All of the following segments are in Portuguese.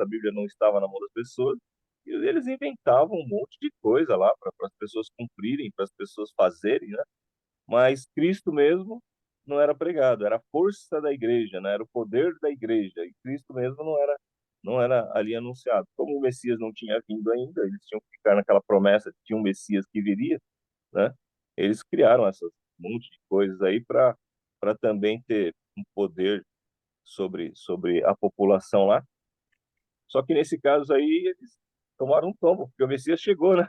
a Bíblia não estava na mão das pessoas, e eles inventavam um monte de coisa lá para as pessoas cumprirem, para as pessoas fazerem, né? Mas Cristo mesmo não era pregado, era a força da igreja, né? Era o poder da igreja, e Cristo mesmo não era ali anunciado. Como o Messias não tinha vindo ainda, eles tinham que ficar naquela promessa de um Messias que viria, né? Eles criaram essas um monte de coisas aí para também ter um poder sobre a população lá. Só que nesse caso aí eles tomaram um tombo, porque o Messias chegou, né?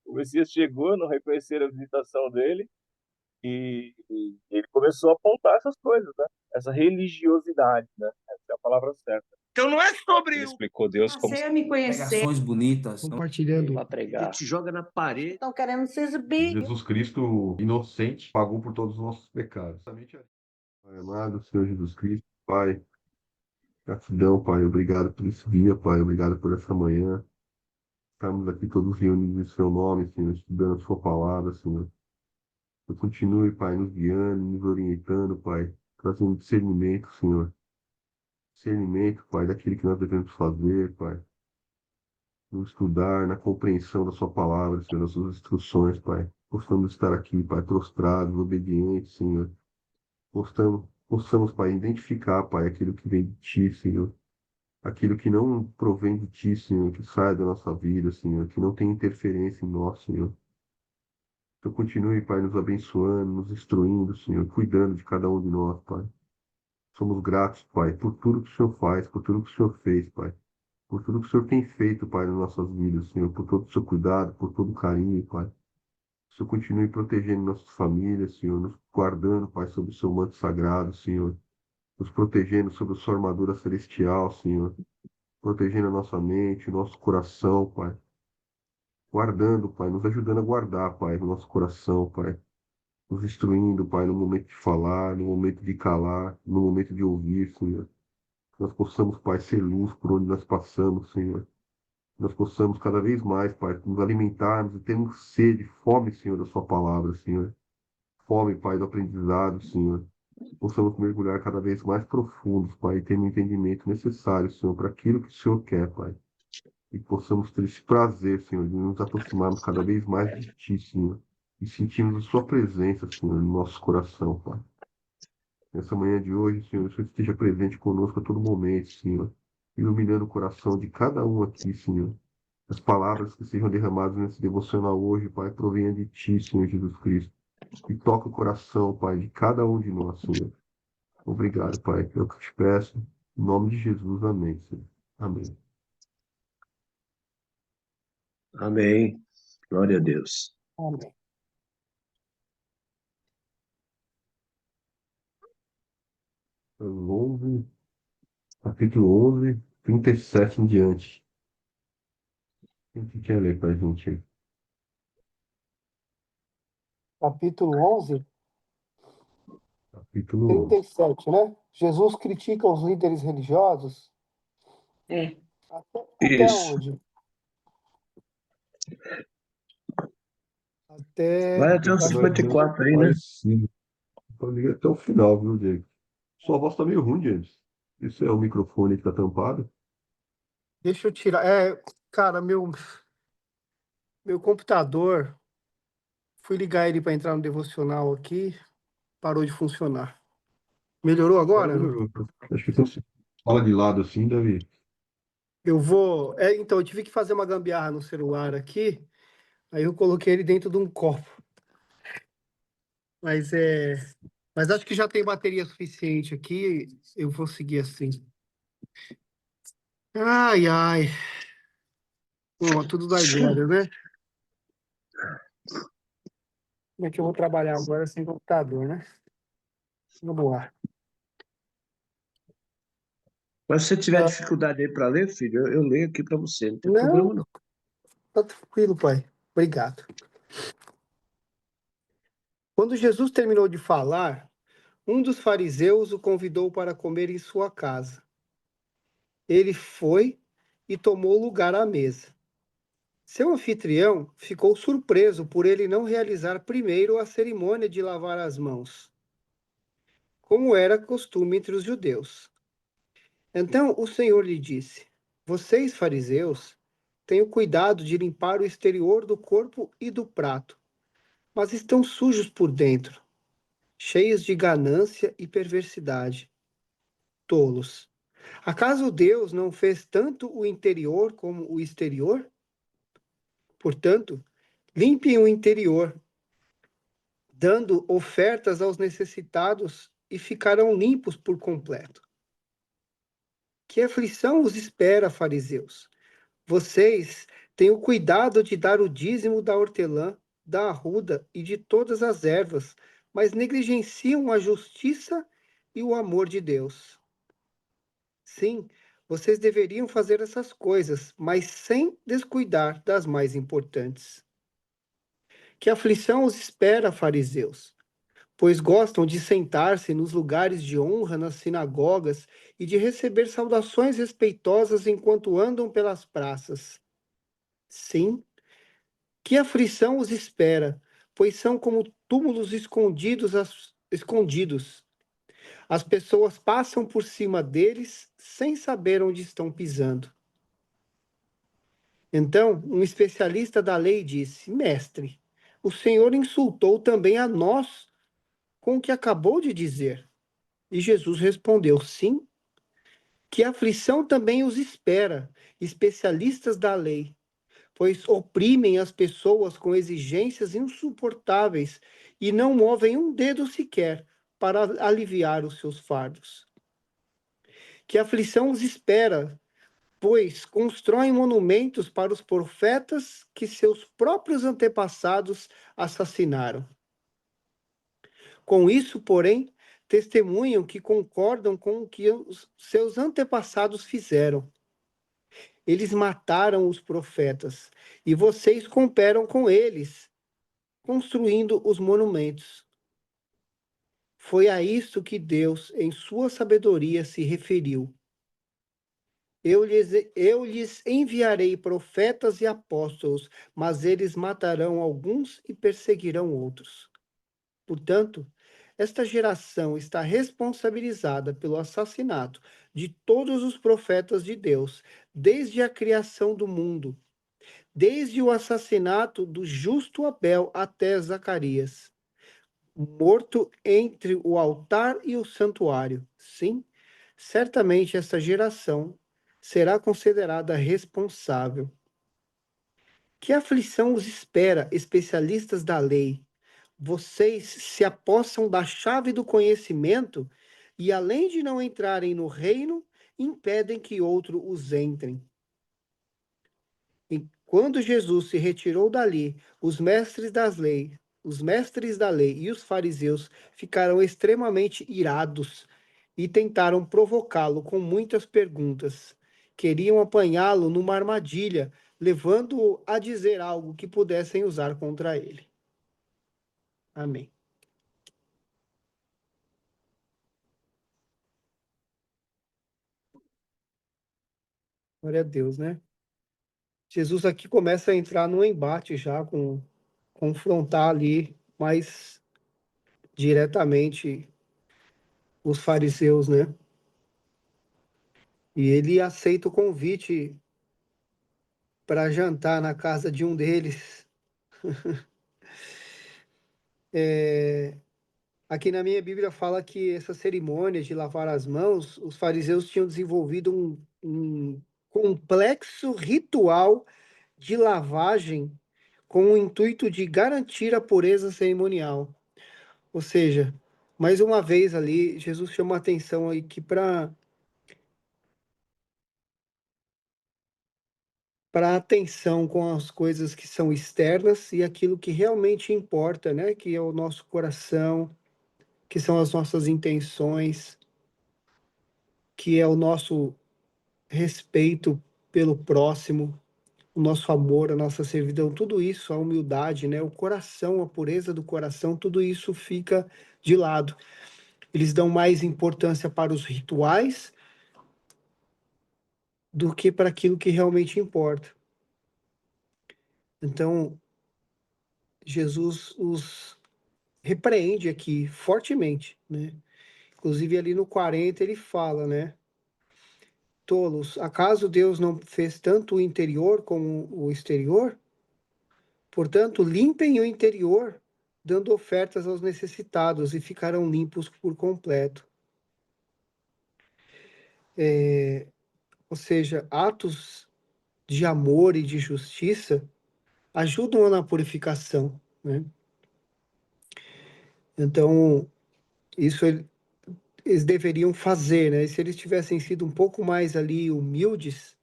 O Messias chegou, não reconheceram a visitação dele e ele começou a apontar essas coisas, né? Essa religiosidade, né? Essa é a palavra certa. Então não é sobre Ele explicou Deus como Você me conhecer. Pregações bonitas. Compartilhando. para ele pregar. te joga na parede. Estão querendo se exibir. Jesus Cristo, inocente, pagou por todos os nossos pecados. Pai amado, Senhor Jesus Cristo, Pai, gratidão, Pai, obrigado por esse dia, Pai, obrigado por essa manhã. Estamos aqui todos reunidos em Seu nome, Senhor, estudando a Sua palavra, Senhor. Eu continue, Pai, nos guiando, nos orientando, Pai, trazendo discernimento, Senhor. Discernimento, Pai, daquilo que nós devemos fazer, Pai. No estudar, na compreensão da Sua palavra, Senhor, das Suas instruções, Pai. Possamos estar aqui, Pai, prostrados, obedientes, Senhor. Possamos, Pai, identificar, Pai, aquilo que vem de Ti, Senhor. Aquilo que não provém de Ti, Senhor, que sai da nossa vida, Senhor, que não tem interferência em nós, Senhor. Então continue, Pai, nos abençoando, nos instruindo, Senhor, cuidando de cada um de nós, Pai. Somos gratos, Pai, por tudo que o Senhor faz, por tudo que o Senhor fez, Pai. Por tudo que o Senhor tem feito, Pai, nas nossas vidas, Senhor, por todo o seu cuidado, por todo o carinho, Pai. O Senhor continue protegendo nossas famílias, Senhor, nos guardando, Pai, sob o seu manto sagrado, Senhor. Nos protegendo sob a sua armadura celestial, Senhor. Protegendo a nossa mente, o nosso coração, Pai. Guardando, Pai, nos ajudando a guardar, Pai, o nosso coração, Pai. Nos instruindo, Pai, no momento de falar, no momento de calar, no momento de ouvir, Senhor. Que nós possamos, Pai, ser luz por onde nós passamos, Senhor. Que nós possamos cada vez mais, Pai, nos alimentarmos e termos sede, fome, Senhor, da Sua palavra, Senhor. Fome, Pai, do aprendizado, Senhor. Possamos mergulhar cada vez mais profundos, Pai, e ter um entendimento necessário, Senhor, para aquilo que o Senhor quer, Pai. E possamos ter esse prazer, Senhor, de nos aproximarmos cada vez mais de Ti, Senhor. E sentirmos a Sua presença, Senhor, no nosso coração, Pai. Nessa manhã de hoje, Senhor, o Senhor esteja presente conosco a todo momento, Senhor. Iluminando o coração de cada um aqui, Senhor. As palavras que sejam derramadas nesse devocional hoje, Pai, provenham de Ti, Senhor Jesus Cristo. E toca o coração, Pai, de cada um de nós, Senhor. Obrigado, Pai. É o que eu te peço. Em nome de Jesus, amém, Senhor. Amém. Amém. Glória a Deus. Amém. Capítulo 11, 37 em diante. Quem que quer ler pra gente aí? Capítulo 11, Capítulo 11. 37, né? Jesus critica os líderes religiosos. É. Até Isso. onde? Vai até o acho que 54 aí, né? Parecido. Pode ler até o final, viu, Diego? Sua voz tá meio ruim, James. Isso é o microfone que tá tampado? Deixa eu tirar. Cara, meu computador, fui ligar ele para entrar no devocional aqui, parou de funcionar. Melhorou agora? Melhorou. Acho que você fala de lado assim, deve. Eu vou. Então, eu tive que fazer uma gambiarra no celular aqui, aí eu coloquei ele dentro de um copo. Mas acho que já tem bateria suficiente aqui, eu vou seguir assim. Ai, ai. Bom, tudo dá glória, né? Como é que eu vou trabalhar agora sem computador, né? Vamos lá. Mas se você tiver dificuldade aí para ler, filho, eu leio aqui para você, não tem Não, problema não. tá tranquilo, pai. Obrigado. Quando Jesus terminou de falar, um dos fariseus o convidou para comer em sua casa. Ele foi e tomou lugar à mesa. Seu anfitrião ficou surpreso por ele não realizar primeiro a cerimônia de lavar as mãos, como era costume entre os judeus. Então o Senhor lhe disse: Vocês, fariseus, têm o cuidado de limpar o exterior do corpo e do prato, mas estão sujos por dentro, cheios de ganância e perversidade. Tolos! Acaso Deus não fez tanto o interior como o exterior? Portanto, limpem o interior, dando ofertas aos necessitados, e ficarão limpos por completo. Que aflição os espera, fariseus! Vocês têm o cuidado de dar o dízimo da hortelã, da arruda e de todas as ervas, mas negligenciam a justiça e o amor de Deus. Sim, vocês deveriam fazer essas coisas, mas sem descuidar das mais importantes. Que aflição os espera, fariseus! Pois gostam de sentar-se nos lugares de honra nas sinagogas e de receber saudações respeitosas enquanto andam pelas praças. Sim, que aflição os espera, pois são como túmulos escondidos. As pessoas passam por cima deles sem saber onde estão pisando. Então, um especialista da lei disse: Mestre, o Senhor insultou também a nós com o que acabou de dizer. E Jesus respondeu: Sim, que aflição também os espera, especialistas da lei, pois oprimem as pessoas com exigências insuportáveis e não movem um dedo sequer para aliviar os seus fardos. Que aflição os espera, pois constroem monumentos para os profetas que seus próprios antepassados assassinaram. Com isso, porém, testemunham que concordam com o que os seus antepassados fizeram. Eles mataram os profetas, e vocês cooperam com eles, construindo os monumentos. Foi a isso que Deus, em sua sabedoria, se referiu. Eu lhes enviarei profetas e apóstolos, mas eles matarão alguns e perseguirão outros. Portanto, esta geração está responsabilizada pelo assassinato de todos os profetas de Deus, desde a criação do mundo, desde o assassinato do justo Abel até Zacarias, morto entre o altar e o santuário. Sim, certamente esta geração será considerada responsável. Que aflição os espera, especialistas da lei! Vocês se apossam da chave do conhecimento e, além de não entrarem no reino, impedem que outro os entrem. E quando Jesus se retirou dali, os mestres da lei e os fariseus ficaram extremamente irados e tentaram provocá-lo com muitas perguntas. Queriam apanhá-lo numa armadilha, levando-o a dizer algo que pudessem usar contra ele. Amém. Glória a Deus, né? Jesus aqui começa a entrar num embate já, confrontar ali mais diretamente os fariseus, né? E ele aceita o convite para jantar na casa de um deles. Aqui na minha Bíblia fala que essa cerimônia de lavar as mãos, os fariseus tinham desenvolvido um complexo ritual de lavagem com o intuito de garantir a pureza cerimonial. Ou seja, mais uma vez ali, Jesus chama a atenção aí que para atenção com as coisas que são externas e aquilo que realmente importa, né? Que é o nosso coração, que são as nossas intenções, que é o nosso respeito pelo próximo, o nosso amor, a nossa servidão, tudo isso, a humildade, né? O coração, a pureza do coração, tudo isso fica de lado. Eles dão mais importância para os rituais do que para aquilo que realmente importa. Então, Jesus os repreende aqui fortemente, né? Inclusive ali no 40 ele fala, né? Tolos, acaso Deus não fez tanto o interior como o exterior? Portanto, limpem o interior, dando ofertas aos necessitados, e ficarão limpos por completo. Ou seja, atos de amor e de justiça ajudam na purificação, né? Então, isso eles deveriam fazer, né? E se eles tivessem sido um pouco mais ali humildes,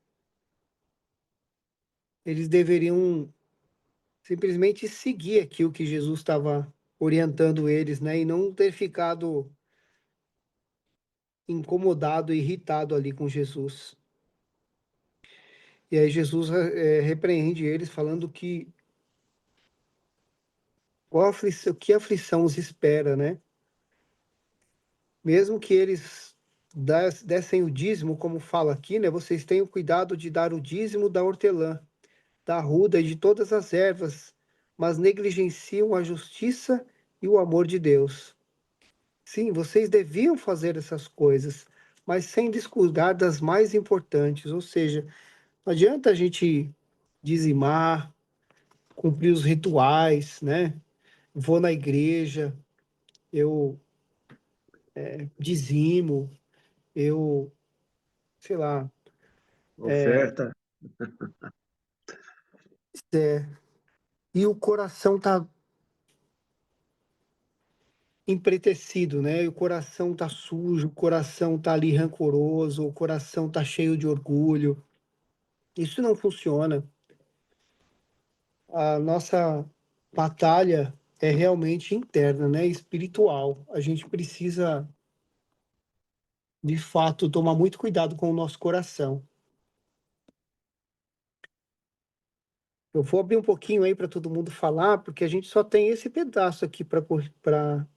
eles deveriam simplesmente seguir aquilo que Jesus estava orientando eles, né? E não ter ficado incomodado, irritado ali com Jesus. E aí Jesus repreende eles, falando que que aflição os espera, né? Mesmo que eles dessem o dízimo, como fala aqui, né? Vocês tenham cuidado de dar o dízimo da hortelã, da arruda e de todas as ervas, mas negligenciam a justiça e o amor de Deus. Sim, vocês deviam fazer essas coisas, mas sem descuidar das mais importantes. Ou seja, não adianta a gente dizimar, cumprir os rituais, né? Vou na igreja, eu dizimo, eu, sei lá, Oferta. e o coração tá empretecido, né? E o coração tá sujo, o coração tá ali rancoroso, o coração tá cheio de orgulho. Isso não funciona. A nossa batalha é realmente interna, né? Espiritual. A gente precisa, de fato, tomar muito cuidado com o nosso coração. Eu vou abrir um pouquinho aí para todo mundo falar, porque a gente só tem esse pedaço aqui para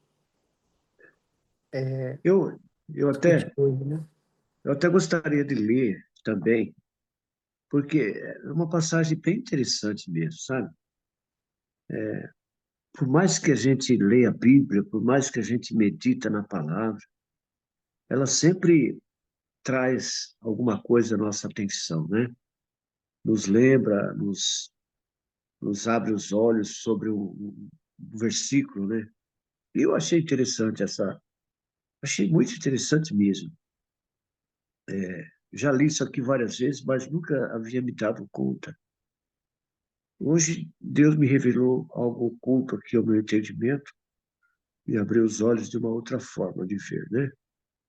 Eu, eu discutir até, hoje, né? eu até gostaria de ler também, porque é uma passagem bem interessante mesmo, sabe? Por mais que a gente leia a Bíblia, por mais que a gente medita na palavra, ela sempre traz alguma coisa à nossa atenção, né? Nos lembra, nos abre os olhos sobre o versículo, né? E eu achei interessante achei muito interessante mesmo. Já li isso aqui várias vezes, mas nunca havia me dado conta. Hoje, Deus me revelou algo oculto aqui ao meu entendimento e abriu os olhos de uma outra forma de ver, né?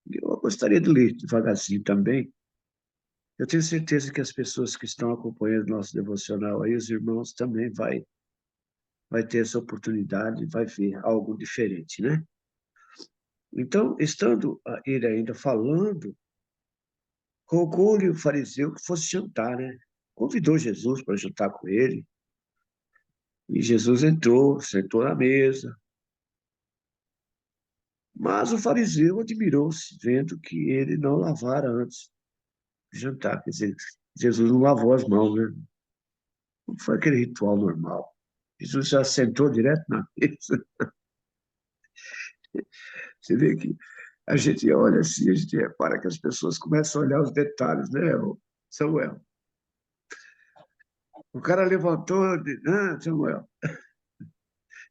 Eu gostaria de ler devagarzinho também. Eu tenho certeza que as pessoas que estão acompanhando nosso devocional aí, os irmãos também vai ter essa oportunidade, vai ver algo diferente, né? Então, estando ele ainda falando, rogou-lhe o fariseu que fosse jantar, né? Convidou Jesus para jantar com ele. E Jesus entrou, sentou na mesa. Mas o fariseu admirou-se, vendo que ele não lavara antes de jantar. Quer dizer, Jesus não lavou as mãos, né? Não foi aquele ritual normal. Jesus já sentou direto na mesa. Você vê que a gente olha assim, a gente repara que as pessoas começam a olhar os detalhes, né, Samuel? O cara levantou, Samuel,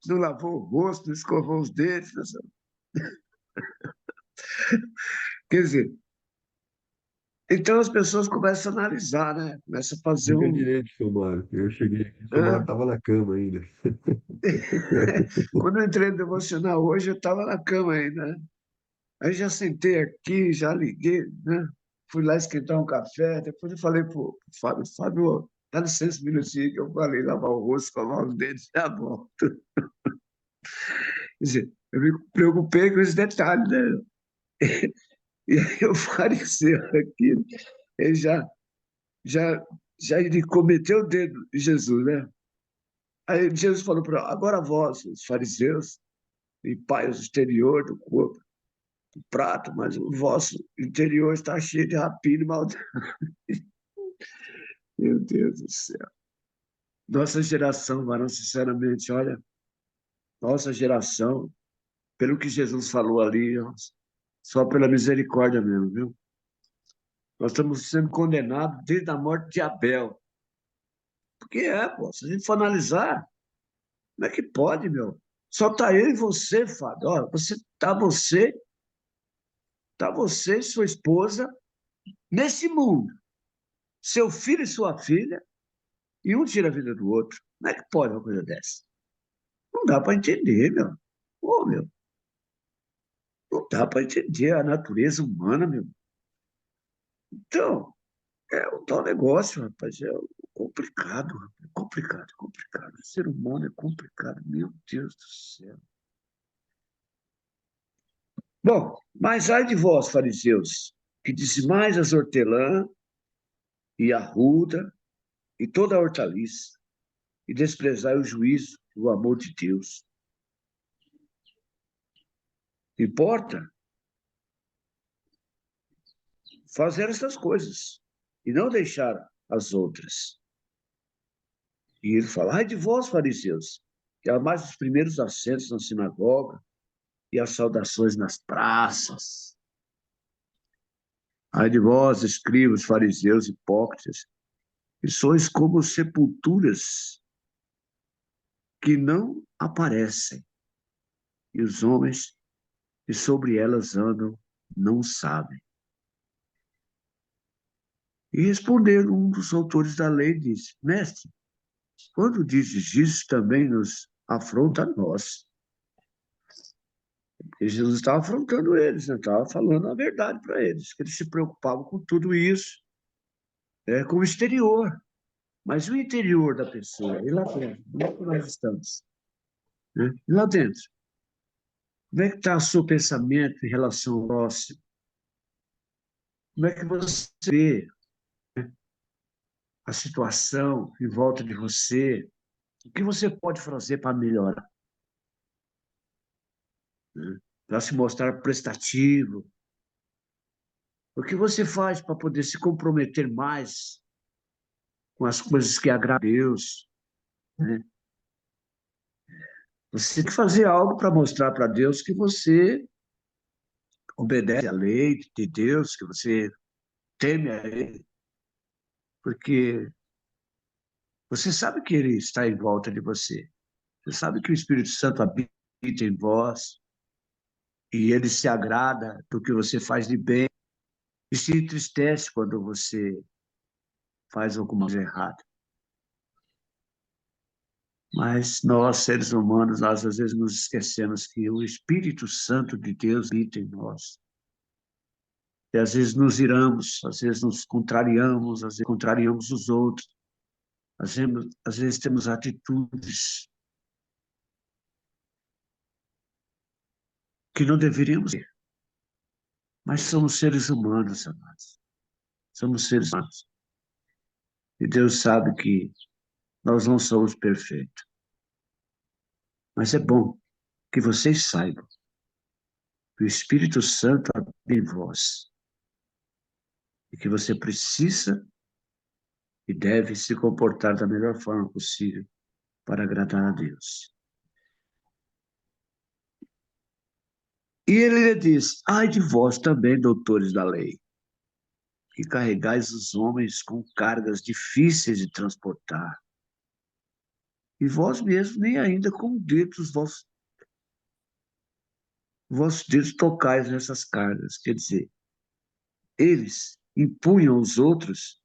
não lavou o rosto, não escovou os dentes. Quer dizer, então as pessoas começam a analisar, né? Começam a fazer Diga um. direito, seu Mário. Eu cheguei aqui, seu Mário Hã? estava na cama ainda. Quando eu entrei no devocional hoje, eu estava na cama ainda, né? Aí já sentei aqui, já liguei, né? Fui lá esquentar um café, depois eu falei pro Fábio, Fábio, dá licença um minutinho que eu falei lavar o rosto, escovar os dentes, tá bom. Quer dizer, eu me preocupei com esse detalhe, né? E aí o fariseu aqui, ele já, já ele cometeu o dedo de Jesus, né? Aí Jesus falou para ele, agora vós, os fariseus, limpai o exterior do corpo, do prato, mas o vosso interior está cheio de rapina e maldade. Meu Deus do céu. Nossa geração, varão, sinceramente, olha, nossa geração, pelo que Jesus falou ali, ó, só pela misericórdia mesmo, viu? Nós estamos sendo condenados desde a morte de Abel. Porque pô, se a gente for analisar, como é que pode, meu? Só está eu e você, Fábio. Olha, tá você e sua esposa nesse mundo. Seu filho e sua filha, e um tira a vida do outro. Como é que pode uma coisa dessa? Não dá para entender, meu. Ô, meu, não dá para entender a natureza humana, meu. Então, é um tal negócio, rapaz. É complicado, rapaz. Complicado, complicado. O ser humano é complicado, meu Deus do céu. Bom, mas ai de vós, fariseus, que dizimais as hortelã e a ruda e toda a hortaliça, e desprezai o juízo e o amor de Deus. Importa fazer essas coisas e não deixar as outras. E ele fala, ai de vós, fariseus, que amais os primeiros assentos na sinagoga e as saudações nas praças. Ai de vós, escribas, fariseus, hipócritas, que sois como sepulturas que não aparecem, e os homens que sobre elas andam não sabem. E respondendo um dos autores da lei, disse, mestre, quando dizes isso, também nos afronta a nós. E Jesus estava afrontando eles, né? Estava falando a verdade para eles, que eles se preocupavam com tudo isso, com o exterior. Mas o interior da pessoa, e lá dentro, como é que nós estamos? Né? E lá dentro, como é que está o seu pensamento em relação ao próximo? Como é que você vê a situação em volta de você? O que você pode fazer para melhorar? Né? Para se mostrar prestativo? O que você faz para poder se comprometer mais com as coisas que agradam a Deus? Né? Você tem que fazer algo para mostrar para Deus que você obedece à lei de Deus, que você teme a Ele, porque você sabe que Ele está em volta de você. Você sabe que o Espírito Santo habita em vós e Ele se agrada do que você faz de bem e se entristece quando você faz alguma coisa errada. Mas nós, seres humanos, nós às vezes nos esquecemos que o Espírito Santo de Deus habita em nós. E às vezes nos iramos, às vezes nos contrariamos, às vezes contrariamos os outros. Às vezes temos atitudes que não deveríamos ter. Mas somos seres humanos, amados. Somos seres humanos. E Deus sabe que nós não somos perfeitos. Mas é bom que vocês saibam que o Espírito Santo habita em vós. E que você precisa e deve se comportar da melhor forma possível para agradar a Deus. E ele lhe diz, ai de vós também, doutores da lei, que carregais os homens com cargas difíceis de transportar. E vós mesmos nem ainda com dedos vossos dedos tocais nessas cargas. Quer dizer, eles impunham aos outros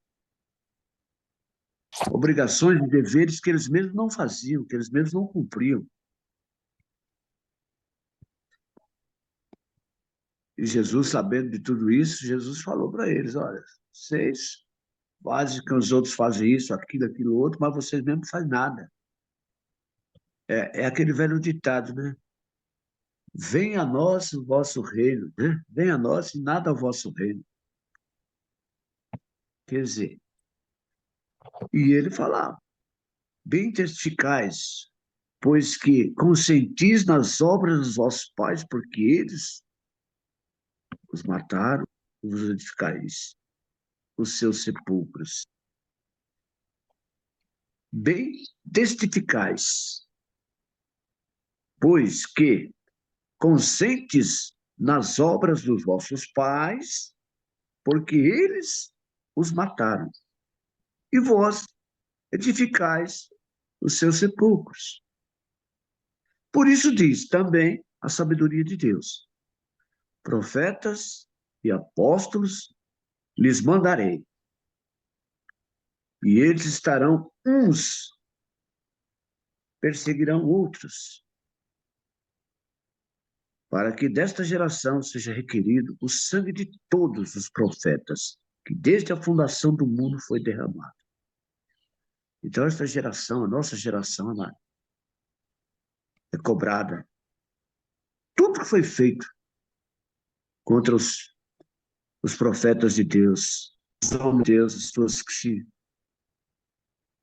obrigações e deveres que eles mesmos não faziam, que eles mesmos não cumpriam. E Jesus, sabendo de tudo isso, Jesus falou para eles, olha, vocês fazem que os outros fazem isso, aquilo, outro, mas vocês mesmos não fazem nada. É aquele velho ditado, né? Venha a nós o vosso reino, né? Venha a nós e nada ao vosso reino. Quer dizer, e ele falava, bem testificais, pois que consentis nas obras dos vossos pais, porque eles os mataram, vos edificais os seus sepulcros. Bem testificais, pois que consentes nas obras dos vossos pais, porque eles os mataram. E vós edificais os seus sepulcros. Por isso diz também a sabedoria de Deus: profetas e apóstolos lhes mandarei, e eles estarão uns, perseguirão outros, para que desta geração seja requerido o sangue de todos os profetas, que desde a fundação do mundo foi derramado. Então, esta geração, a nossa geração, amado, é cobrada. Tudo que foi feito contra os profetas de Deus, os homens de Deus, as pessoas que se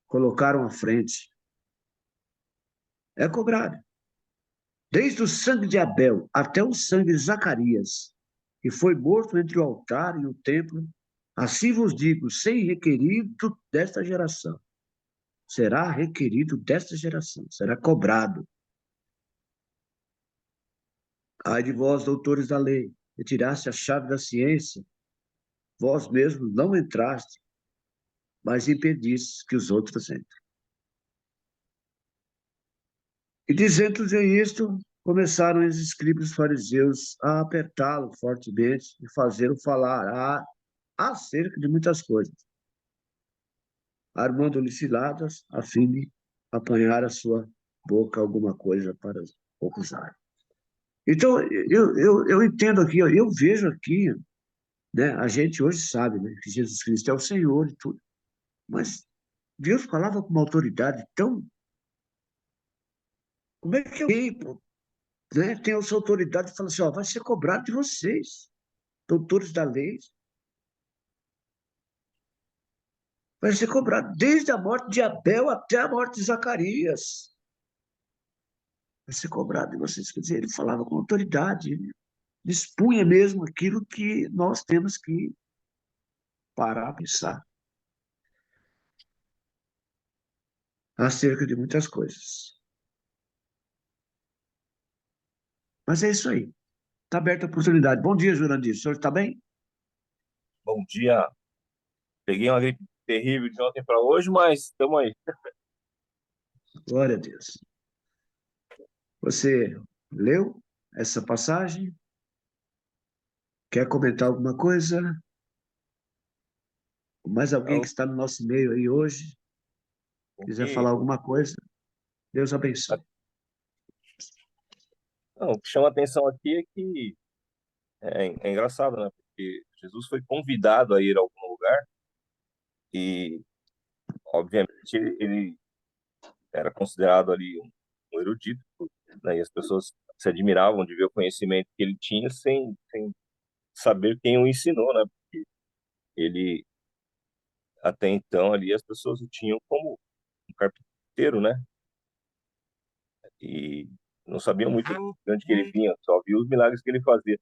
colocaram à frente, é cobrada. Desde o sangue de Abel até o sangue de Zacarias, que foi morto entre o altar e o templo, assim vos digo, sem requerido desta geração. Será requerido desta geração, será cobrado. Ai de vós, doutores da lei, retiraste a chave da ciência, vós mesmos não entraste, mas impedistes que os outros entrem. E dizendo-lhe isto, começaram os escribas e os fariseus a apertá-lo fortemente e fazê-lo falar acerca de muitas coisas, armando-lhe ciladas a fim de apanhar a sua boca alguma coisa para acusar. Então, eu entendo aqui, eu vejo aqui, né, a gente hoje sabe, né, que Jesus Cristo é o Senhor e tudo, mas Deus falava com uma autoridade tão... Como é que alguém, né, tem essa autoridade e fala assim, ó, vai ser cobrado de vocês, doutores da lei, vai ser cobrado desde a morte de Abel até a morte de Zacarias. Vai ser cobrado de vocês. Quer dizer, ele falava com autoridade, ele expunha mesmo aquilo que nós temos que parar a pensar acerca de muitas coisas. Mas é isso aí. Está aberta a oportunidade. Bom dia, Jurandir. O senhor está bem? Bom dia. Peguei uma gripe terrível de ontem para hoje, mas estamos aí. Glória a Deus. Você leu essa passagem? Quer comentar alguma coisa? Mais alguém que Então, está no nosso meio aí hoje, o quiser que, falar alguma coisa? Deus abençoe. não, o que chama atenção aqui é que é engraçado, né? Porque Jesus foi convidado a ir a algum lugar e, obviamente, ele era considerado ali um erudito, né? E as pessoas se admiravam de ver o conhecimento que ele tinha sem saber quem o ensinou, né? Porque ele, até então, ali, as pessoas o tinham como um carpinteiro, né? E não sabiam muito de onde que ele vinha, só viu os milagres que ele fazia.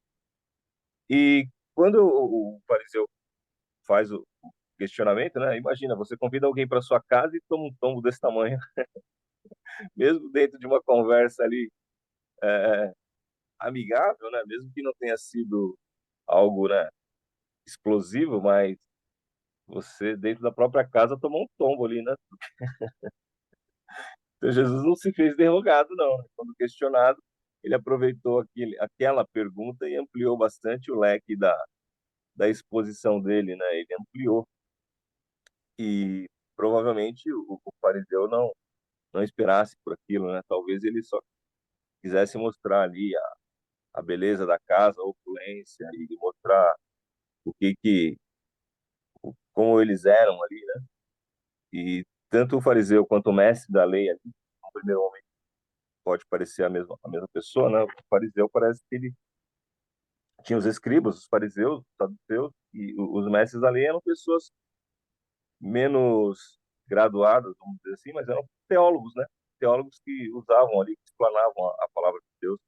E quando o fariseu faz o questionamento, né? Imagina, você convida alguém para sua casa e toma um tombo desse tamanho, mesmo dentro de uma conversa ali é, amigável, né? Mesmo que não tenha sido algo, né, explosivo, mas você dentro da própria casa tomou um tombo ali, né? Então Jesus não se fez derrogado, não, né? Quando questionado, ele aproveitou aquela pergunta e ampliou bastante o leque da exposição dele, né? Ele ampliou e provavelmente o fariseu não esperasse por aquilo, né? Talvez ele só quisesse mostrar ali a beleza da casa, a opulência e mostrar o como eles eram ali, né? E tanto o fariseu quanto o mestre da lei ali, no primeiro momento pode parecer a mesma pessoa, né? O fariseu parece que ele tinha os escribas, os fariseus, os saduceus e os mestres da lei eram pessoas menos graduadas, vamos dizer assim, mas eram teólogos, né? Teólogos que usavam ali, que explanavam a palavra de Deus.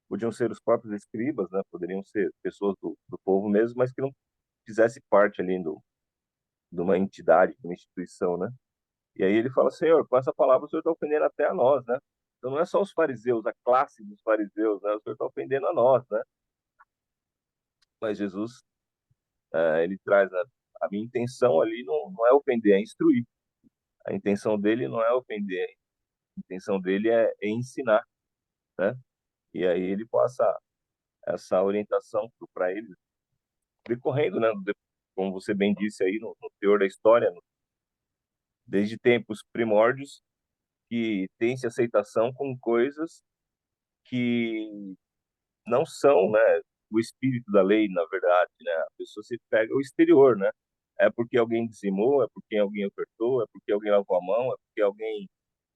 Podiam ser os próprios escribas, né? Poderiam ser pessoas do povo mesmo, mas que não fizesse parte ali de uma entidade, de uma instituição, né? E aí ele fala, Senhor, com essa palavra o Senhor está ofendendo até a nós, né? Então não é só os fariseus, a classe dos fariseus, né? O Senhor está ofendendo a nós, né? Mas Jesus Ele traz, né, a minha intenção ali não é ofender, é instruir. A intenção dele não é ofender, a intenção dele é ensinar, né? E aí ele passa essa orientação para ele, decorrendo, né, como você bem disse aí no teor da história, desde tempos primórdios, que tem-se aceitação com coisas que não são, né, o espírito da lei, na verdade, né? A pessoa se pega o exterior, né? É porque alguém dizimou, é porque alguém ofertou, é porque alguém lavou a mão, é porque alguém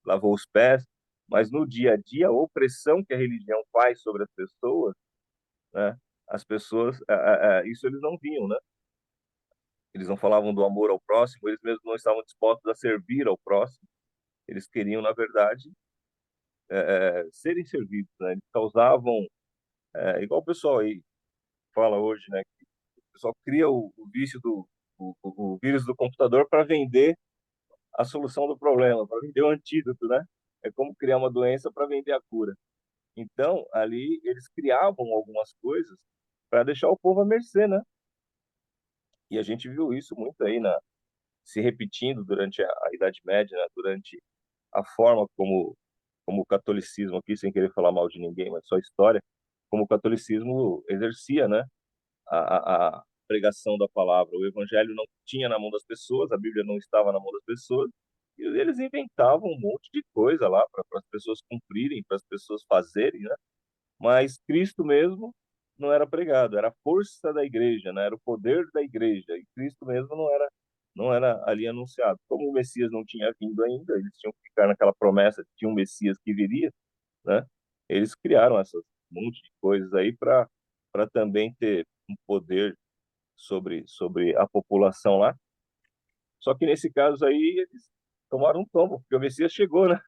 lavou os pés, mas no dia a dia, a opressão que a religião faz sobre as pessoas, né? As pessoas, isso eles não viam, né? Eles não falavam do amor ao próximo, eles mesmos não estavam dispostos a servir ao próximo. Eles queriam, na verdade, serem servidos, né? Eles causavam, igual o pessoal aí fala hoje, né? Que o pessoal cria o vício o vírus do computador para vender a solução do problema, para vender o antídoto, né? É como criar uma doença para vender a cura. Então, ali eles criavam algumas coisas para deixar o povo à mercê, né? E a gente viu isso muito aí se repetindo durante a Idade Média, né? Durante a forma como o catolicismo aqui, sem querer falar mal de ninguém, mas só história, como o catolicismo exercia, né? A pregação da palavra. O evangelho não tinha na mão das pessoas, a Bíblia não estava na mão das pessoas, e eles inventavam um monte de coisa lá para as pessoas cumprirem, para as pessoas fazerem, né? Mas Cristo mesmo não era pregado, era a força da igreja, né? Era o poder da igreja, e Cristo mesmo não era ali anunciado. Como o Messias não tinha vindo ainda, eles tinham que ficar naquela promessa de que um Messias que viria, né? Eles criaram essas monte de coisas aí para também ter um poder sobre a população lá. Só que nesse caso aí eles tomaram um tombo, porque o Messias chegou, né?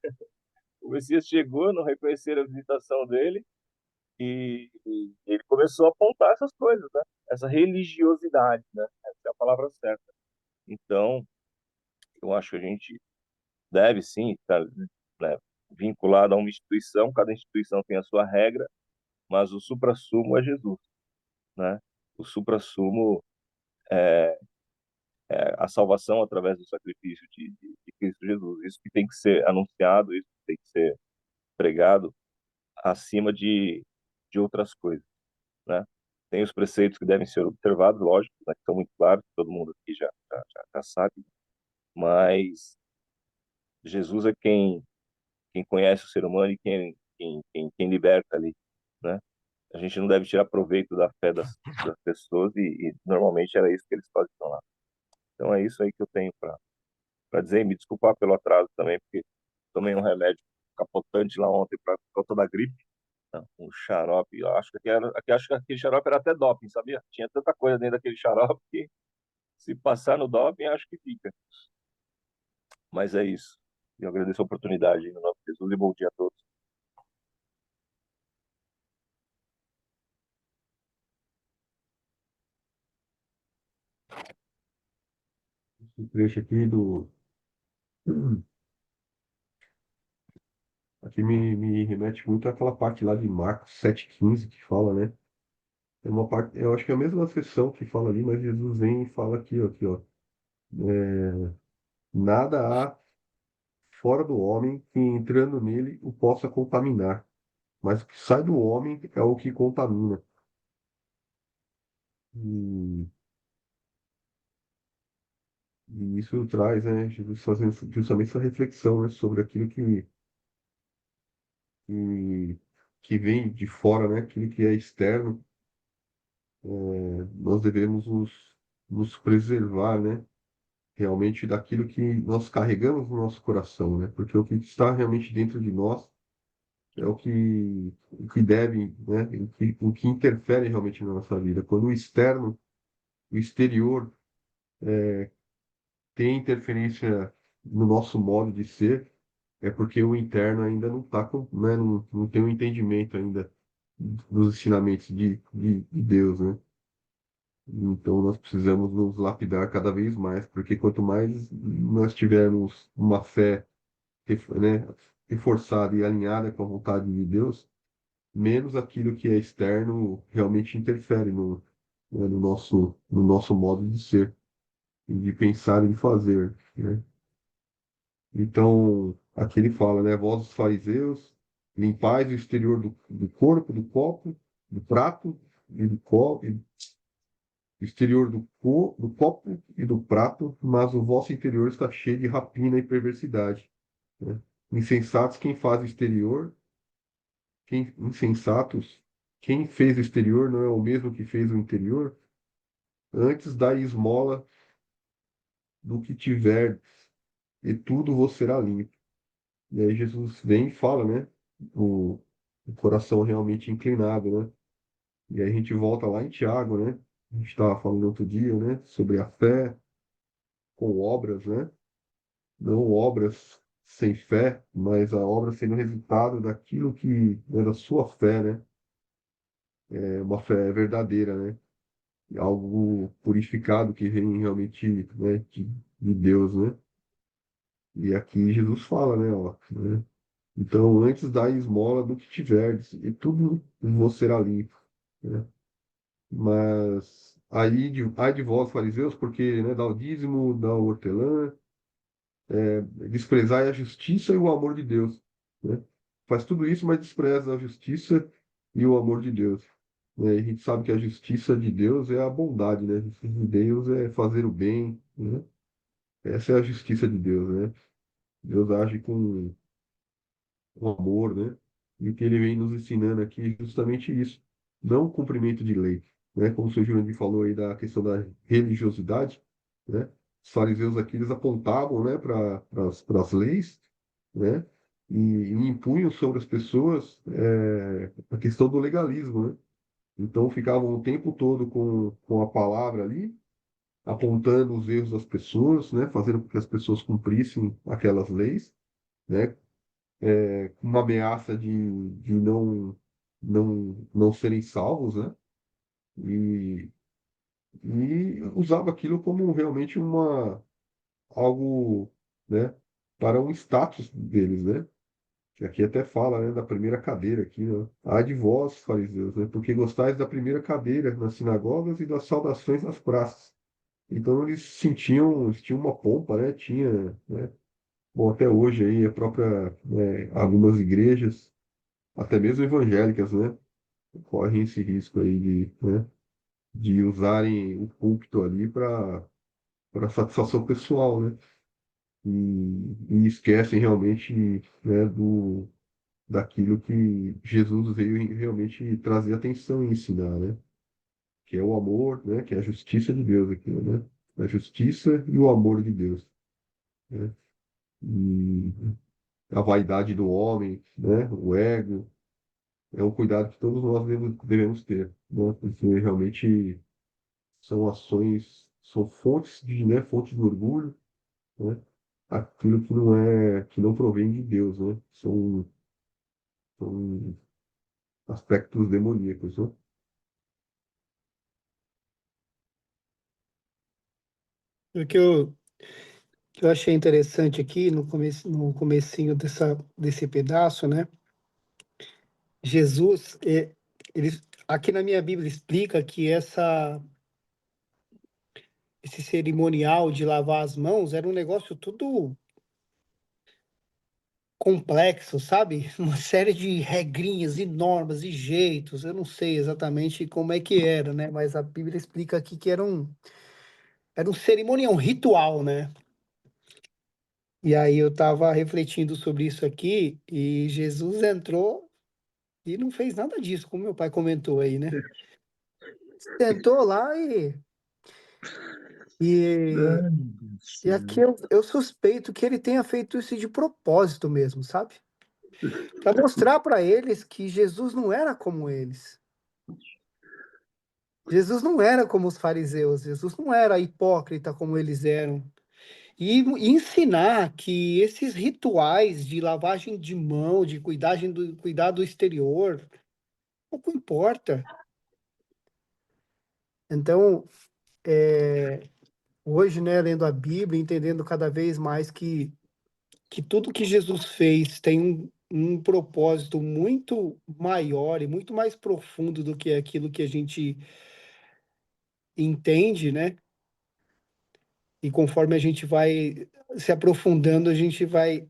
O Messias chegou, não reconheceram a visitação dele e ele começou a apontar essas coisas, né? Essa religiosidade, né? Essa é a palavra certa. Então, eu acho que a gente deve sim estar, né, vinculado a uma instituição, cada instituição tem a sua regra, mas o suprassumo é Jesus, né? O suprassumo é a salvação através do sacrifício de Cristo Jesus. Isso que tem que ser anunciado, isso que tem que ser pregado acima de outras coisas, né? Tem os preceitos que devem ser observados, lógico, né, que são muito claros, todo mundo aqui já sabe, mas Jesus é quem conhece o ser humano e quem liberta ali, né? A gente não deve tirar proveito da fé das pessoas e normalmente era isso que eles faziam lá. Então é isso aí que eu tenho para dizer. E me desculpar pelo atraso também, porque tomei um remédio capotante lá ontem por causa da gripe. Um xarope, eu acho acho que aquele xarope era até doping, sabia? Tinha tanta coisa dentro daquele xarope que se passar no doping, acho que fica. Mas é isso. Eu agradeço a oportunidade no nome de Jesus e bom dia a todos. Esse trecho aqui aqui me remete muito àquela parte lá de Marcos 7,15 que fala, né? É uma parte, eu acho que é a mesma sessão que fala ali, mas Jesus vem e fala aqui, ó. Nada há fora do homem que entrando nele o possa contaminar, mas o que sai do homem é o que contamina. E, e isso traz, né, Jesus fazendo justamente essa reflexão, né, sobre aquilo que, que vem de fora, né, aquilo que é externo. Nós devemos nos preservar, né, realmente daquilo que nós carregamos no nosso coração, né, porque o que está realmente dentro de nós é o que deve, né, o que interfere realmente na nossa vida. Quando o externo, o exterior, tem interferência no nosso modo de ser, é porque o interno ainda não está, né, não tem o entendimento ainda dos ensinamentos de Deus, né? Então nós precisamos nos lapidar cada vez mais, porque quanto mais nós tivermos uma fé, né, reforçada e alinhada com a vontade de Deus, menos aquilo que é externo realmente interfere né, no nosso modo de ser, e de pensar e de fazer, né? Então, aqui ele fala, né? Vós, os fariseus, limpais o exterior do corpo, do copo, do prato e do copo, exterior do copo e do prato, mas o vosso interior está cheio de rapina e perversidade, né? Insensatos, quem faz o exterior, insensatos, quem fez o exterior não é o mesmo que fez o interior? Antes dai esmola do que tiverdes, e tudo vos será limpo. E aí Jesus vem e fala, né? O coração realmente inclinado, né? E aí a gente volta lá em Tiago, né? A gente estava falando outro dia, né? Sobre a fé com obras, né? Não obras sem fé, mas a obra sendo resultado daquilo que é da sua fé, né? É uma fé verdadeira, né? Algo purificado que vem realmente, né? De Deus, né? E aqui Jesus fala, né? Ó, né? Então, antes dai esmola do que tiverdes, e tudo vos será limpo, né? Mas aí ai de vós, fariseus, porque, né, dá o dízimo, dá o hortelã, desprezai a justiça e o amor de Deus, né? Faz tudo isso, mas despreza a justiça e o amor de Deus, né? E a gente sabe que a justiça de Deus é a bondade, né? A justiça de Deus é fazer o bem, né? Essa é a justiça de Deus, né? Deus age com amor, né? E o que ele vem nos ensinando aqui é justamente isso, não o cumprimento de lei, né? Como o senhor Jurandir falou aí da questão da religiosidade, né? Os fariseus aqui eles apontavam, né, para as leis, né? E impunham sobre as pessoas a questão do legalismo, né? Então ficavam o tempo todo com a palavra ali, apontando os erros das pessoas, né? Fazendo com que as pessoas cumprissem aquelas leis, né? Uma ameaça de não serem salvos, né? E, e usava aquilo como realmente algo, né? Para um status deles, né? Que aqui até fala, né? Da primeira cadeira aqui, né? Ai de vós, fariseus, né? Porque gostais da primeira cadeira nas sinagogas e das saudações nas praças. Então eles tinham uma pompa, né? Tinha, né? Bom, até hoje aí a própria, né, algumas igrejas até mesmo evangélicas, né, correm esse risco aí de usarem o púlpito ali para satisfação pessoal, né, e esquecem realmente, né, daquilo que Jesus veio realmente trazer atenção e ensinar, né, que é o amor, né, que é a justiça de Deus aqui, né, a justiça e o amor de Deus, né, e a vaidade do homem, né, o ego. É um cuidado que todos nós devemos ter, né? Porque realmente são ações, são fontes fontes de orgulho, né? Aquilo que não provém de Deus, né? São aspectos demoníacos, né? O que eu achei interessante aqui no comecinho desse pedaço, né? Jesus, aqui na minha Bíblia explica que esse cerimonial de lavar as mãos era um negócio tudo complexo, sabe? Uma série de regrinhas e normas e jeitos. Eu não sei exatamente como é que era, né? Mas a Bíblia explica aqui que era um cerimonial, um ritual, né? E aí eu estava refletindo sobre isso aqui e Jesus entrou e não fez nada disso, como meu pai comentou aí, né? Sentou lá e, Ai, meu Deus do e aqui céu. eu suspeito que ele tenha feito isso de propósito mesmo, sabe? Para mostrar para eles que Jesus não era como eles. Jesus não era como os fariseus, Jesus não era hipócrita como eles eram. E ensinar que esses rituais de lavagem de mão, de cuidar do exterior, pouco importa. Então, hoje, né, lendo a Bíblia, entendendo cada vez mais que tudo que Jesus fez tem um propósito muito maior e muito mais profundo do que aquilo que a gente entende, né? E conforme a gente vai se aprofundando, a gente vai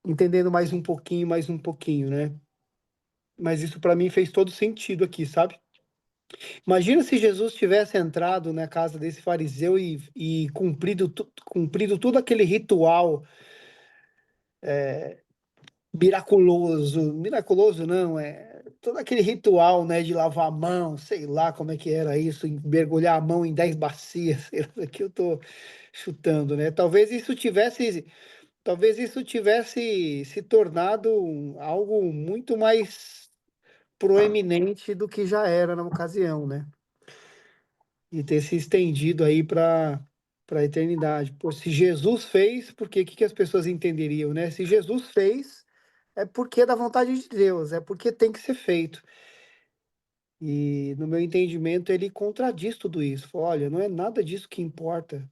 entendendo mais um pouquinho, né? Mas isso para mim fez todo sentido aqui, sabe? Imagina se Jesus tivesse entrado na casa desse fariseu e cumprido todo aquele ritual miraculoso não, todo aquele ritual, né, de lavar a mão, sei lá como é que era isso, mergulhar a mão em 10 bacias, sei lá, que eu tô chutando, né? Talvez isso tivesse se tornado algo muito mais proeminente do que já era na ocasião, né? E ter se estendido aí para a eternidade. Pô, se Jesus fez, porque que as pessoas entenderiam, né? Se Jesus fez, é porque é da vontade de Deus, é porque tem que ser feito. E no meu entendimento, ele contradiz tudo isso. Fala, olha, não é nada disso que importa,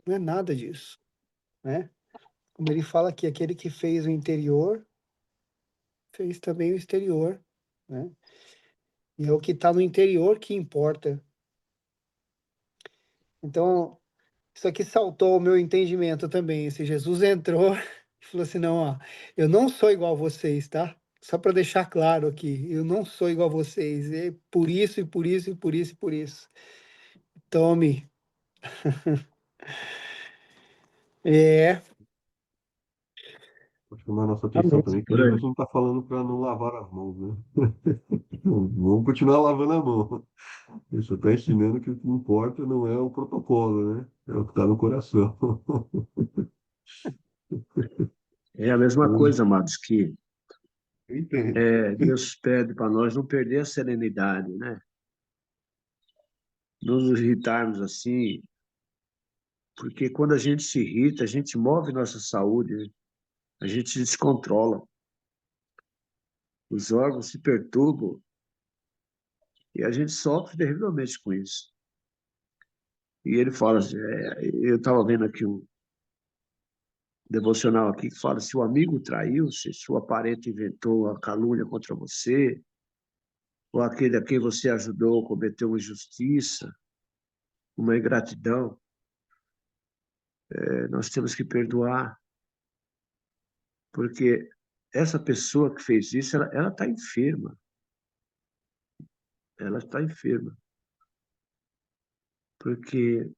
não é nada disso, né? Como ele fala aqui, aquele que fez o interior, fez também o exterior, né? E é o que está no interior que importa. Então, isso aqui saltou o meu entendimento também. Se Jesus entrou e falou assim: não, ó, eu não sou igual a vocês, tá? Só para deixar claro aqui, eu não sou igual a vocês. É por isso, e por isso, e por isso, e por isso. Tome. É, Vou chamar a nossa Amém. atenção também que Por aí. Jesus não está falando para não lavar as mãos, né? Vamos continuar lavando a mão. Ele só está ensinando que o que importa não é o protocolo, né? É o que está no coração. É a mesma Eu coisa, amados, que entendo. Deus pede para nós não perder a serenidade, né? Não nos irritarmos assim, porque quando a gente se irrita, a gente move nossa saúde, né? A gente se descontrola, os órgãos se perturbam e a gente sofre terrivelmente com isso. E ele fala assim, eu estava vendo aqui um devocional aqui que fala, se o amigo traiu, se sua parente inventou a calúnia contra você, ou aquele a quem você ajudou cometeu uma injustiça, uma ingratidão, nós temos que perdoar, porque essa pessoa que fez isso, ela está enferma, ela está enferma, porque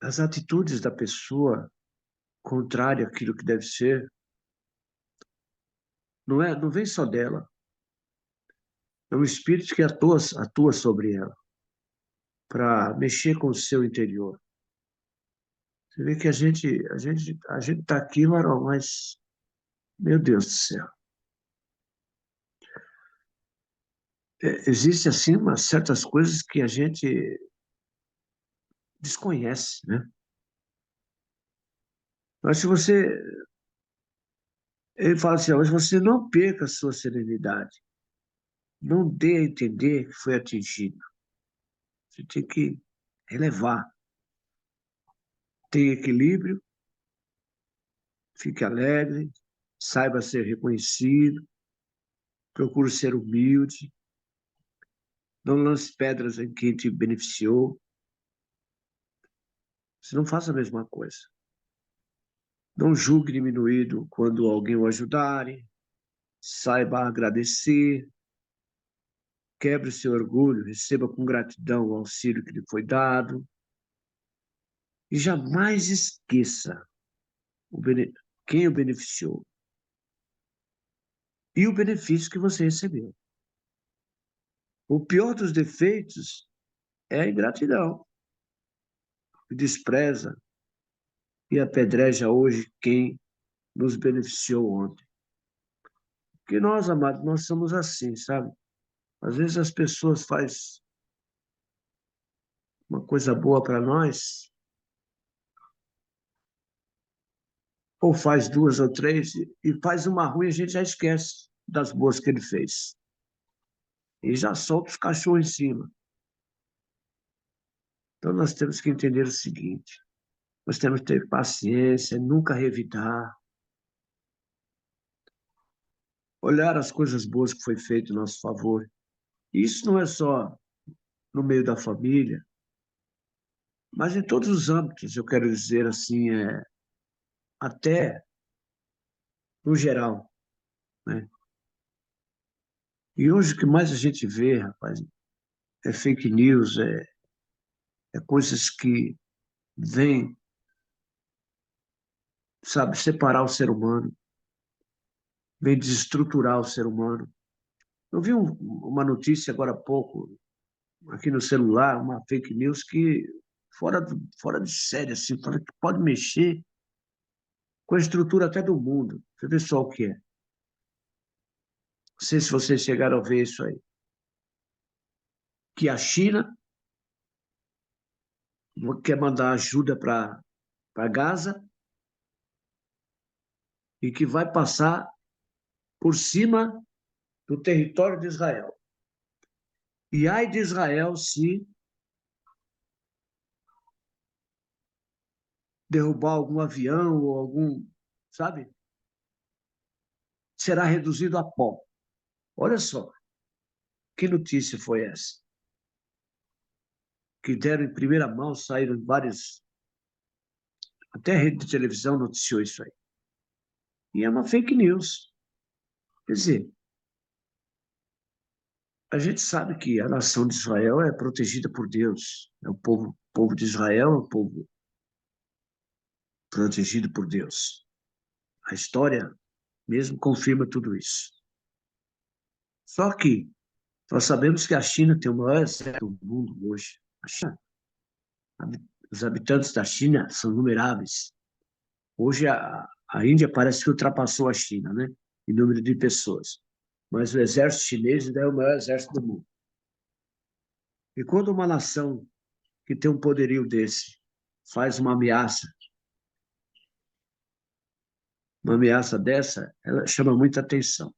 as atitudes da pessoa contrária àquilo que deve ser, não vem só dela, é um espírito que atua sobre ela, para mexer com o seu interior. Você vê que a gente está aqui, Marão, mas, meu Deus do céu, existe assim certas coisas que a gente desconhece, né? Mas se você, ele fala assim, mas você não perca a sua serenidade, não dê a entender que foi atingido. Você tem que relevar, ter equilíbrio, fique alegre, saiba ser reconhecido, procure ser humilde, não lance pedras em quem te beneficiou, você não faça a mesma coisa. Não julgue diminuído quando alguém o ajudarem, saiba agradecer, quebre o seu orgulho, receba com gratidão o auxílio que lhe foi dado e jamais esqueça quem o beneficiou e o benefício que você recebeu. O pior dos defeitos é a ingratidão, que despreza e apedreja hoje quem nos beneficiou ontem. Porque nós, amados, nós somos assim, sabe? Às vezes as pessoas fazem uma coisa boa para nós, ou faz duas ou três, e faz uma ruim, a gente já esquece das boas que ele fez. E já solta os cachorros em cima. Então nós temos que entender o seguinte: nós temos que ter paciência, nunca revidar, olhar as coisas boas que foi feito em nosso favor Isso não é só no meio da família, mas em todos os âmbitos, eu quero dizer assim, até no geral, né? E hoje o que mais a gente vê, rapaz, é fake news, é coisas que vêm, sabe, separar o ser humano, vêm desestruturar o ser humano. Eu vi uma notícia agora há pouco, aqui no celular, uma fake news que fora de série, assim, fala que pode mexer com a estrutura até do mundo. Você vê só o que é. Não sei se vocês chegaram a ver isso aí. Que a China quer mandar ajuda para Gaza e que vai passar por cima do território de Israel. E ai de Israel se derrubar algum avião ou algum, sabe? Será reduzido a pó. Olha só, que notícia foi essa? Que deram em primeira mão, saíram em vários, até a rede de televisão noticiou isso aí. E é uma fake news. Quer dizer, a gente sabe que a nação de Israel é protegida por Deus. É o povo de Israel é um povo protegido por Deus. A história mesmo confirma tudo isso. Só que nós sabemos que a China tem o maior exército do mundo hoje. A China, os habitantes da China são numeráveis. Hoje a Índia parece que ultrapassou a China, né? Em número de pessoas. Mas o exército chinês ainda é o maior exército do mundo. E quando uma nação que tem um poderio desse faz uma ameaça dessa, ela chama muita atenção.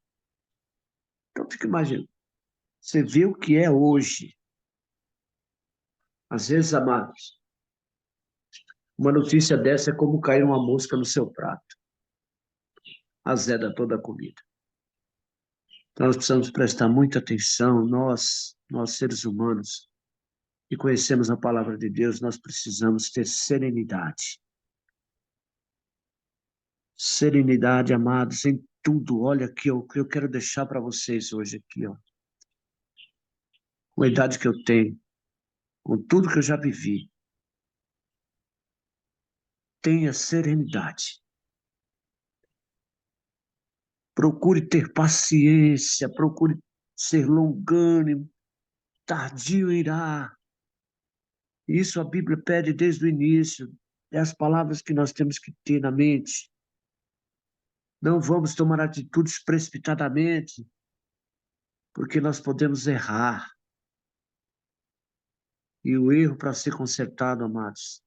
Então, fica imaginando. Você vê o que é hoje. Às vezes, amados, uma notícia dessa é como cair uma mosca no seu prato. Azeda toda a comida. Então, nós precisamos prestar muita atenção, nós seres humanos, que conhecemos a palavra de Deus, nós precisamos ter serenidade. Serenidade, amados, em tudo. Olha aqui, o que eu quero deixar para vocês hoje aqui, ó. Com a idade que eu tenho, com tudo que eu já vivi, tenha serenidade. Procure ter paciência, procure ser longânimo, tardio irá. Isso a Bíblia pede desde o início. É as palavras que nós temos que ter na mente. Não vamos tomar atitudes precipitadamente, porque nós podemos errar. E o erro, para ser consertado, amados,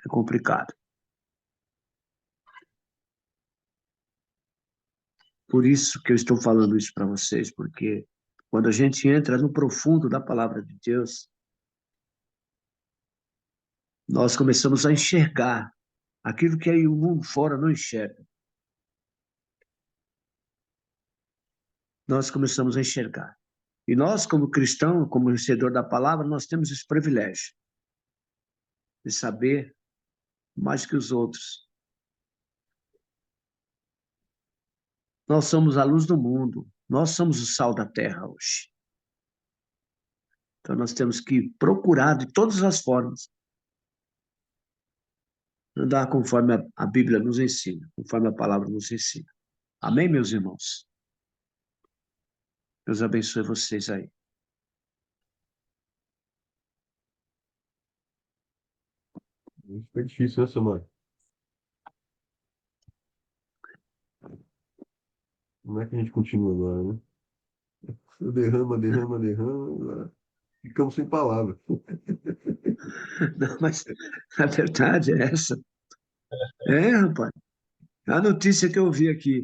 é complicado. Por isso que eu estou falando isso para vocês, porque quando a gente entra no profundo da palavra de Deus, nós começamos a enxergar aquilo que aí o mundo fora não enxerga. Nós começamos a enxergar. E nós, como cristão, como conhecedor da palavra, nós temos esse privilégio de saber mais que os outros. Nós somos a luz do mundo. Nós somos o sal da terra hoje. Então, nós temos que procurar de todas as formas andar conforme a Bíblia nos ensina, conforme a palavra nos ensina. Amém, meus irmãos? Deus abençoe vocês aí. Isso foi difícil, né, Samara? Como é que a gente continua agora, né? Derrama, derrama, derrama. Agora ficamos sem palavras. Não, mas a verdade é essa. É, rapaz. A notícia que eu vi aqui.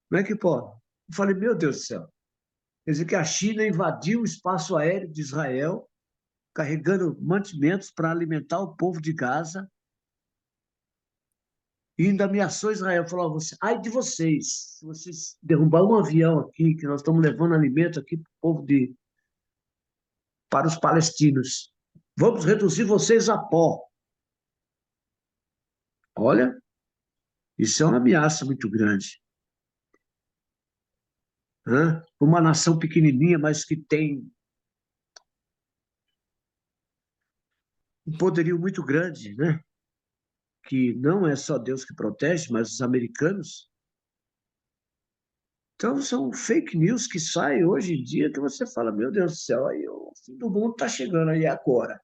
Como é que pode? Eu falei, meu Deus do céu. Quer dizer que a China invadiu o espaço aéreo de Israel, carregando mantimentos para alimentar o povo de Gaza, e ainda ameaçou Israel. Falou, ai de vocês, se vocês derrubar um avião aqui, que nós estamos levando alimento aqui para o povo para os palestinos. Vamos reduzir vocês a pó. Olha, isso é uma ameaça muito grande. Né? Uma nação pequenininha, mas que tem um poderio muito grande, né? Que não é só Deus que protege, mas os americanos. Então, são fake news que saem hoje em dia que você fala, meu Deus do céu, aí o fim do mundo está chegando aí agora.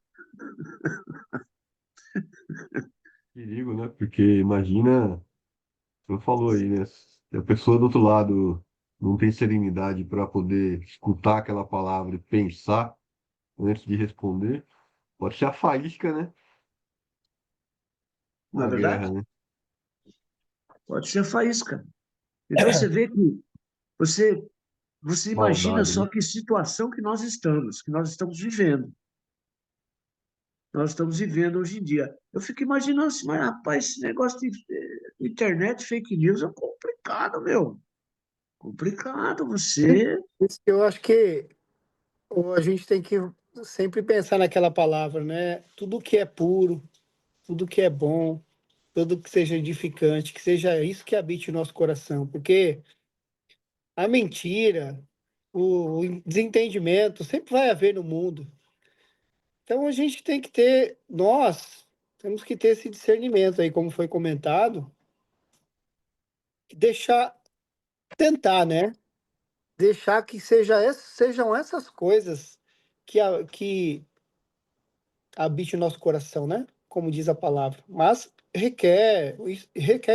Perigo, né? Porque imagina, você falou aí, né? Se a pessoa do outro lado não tem serenidade para poder escutar aquela palavra e pensar antes de responder, pode ser a faísca, né? Não é Uma guerra, verdade? né? Pode ser faísca. Então, você vê que você, você imagina Maldade, só né? que situação que nós estamos vivendo. Nós estamos vivendo hoje em dia. Eu fico imaginando assim, mas rapaz, esse negócio de internet, fake news é complicado, meu. Complicado você. Por isso que eu acho que a gente tem que sempre pensar naquela palavra, né? Tudo que é puro, tudo que é bom, tudo que seja edificante, que seja isso que habite o nosso coração, porque a mentira, o desentendimento sempre vai haver no mundo. Então a gente tem que ter, nós temos que ter esse discernimento aí, como foi comentado, e deixar, tentar, né? Deixar que sejam essas coisas que habite o nosso coração, né? Como diz a palavra. Mas requer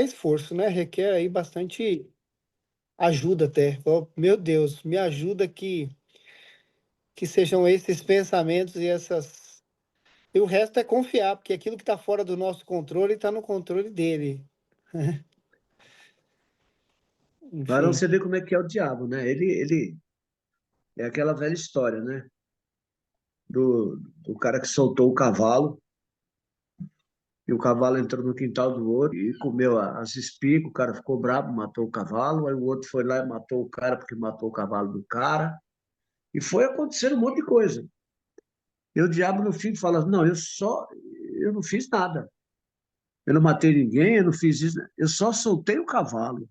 esforço, né? Requer aí bastante ajuda até. Oh, meu Deus, me ajuda que sejam esses pensamentos e essas. E o resto é confiar, porque aquilo que está fora do nosso controle está no controle dele. Para Enfim. você ver como é que é o diabo, né? Ele é aquela velha história, né? Do cara que soltou o cavalo, e o cavalo entrou no quintal do outro e comeu as espigas, o cara ficou bravo, matou o cavalo, aí o outro foi lá e matou o cara porque matou o cavalo do cara, e foi acontecendo um monte de coisa. E o diabo no fim fala, não, eu não fiz nada. Eu não matei ninguém, eu não fiz isso, eu só soltei o cavalo,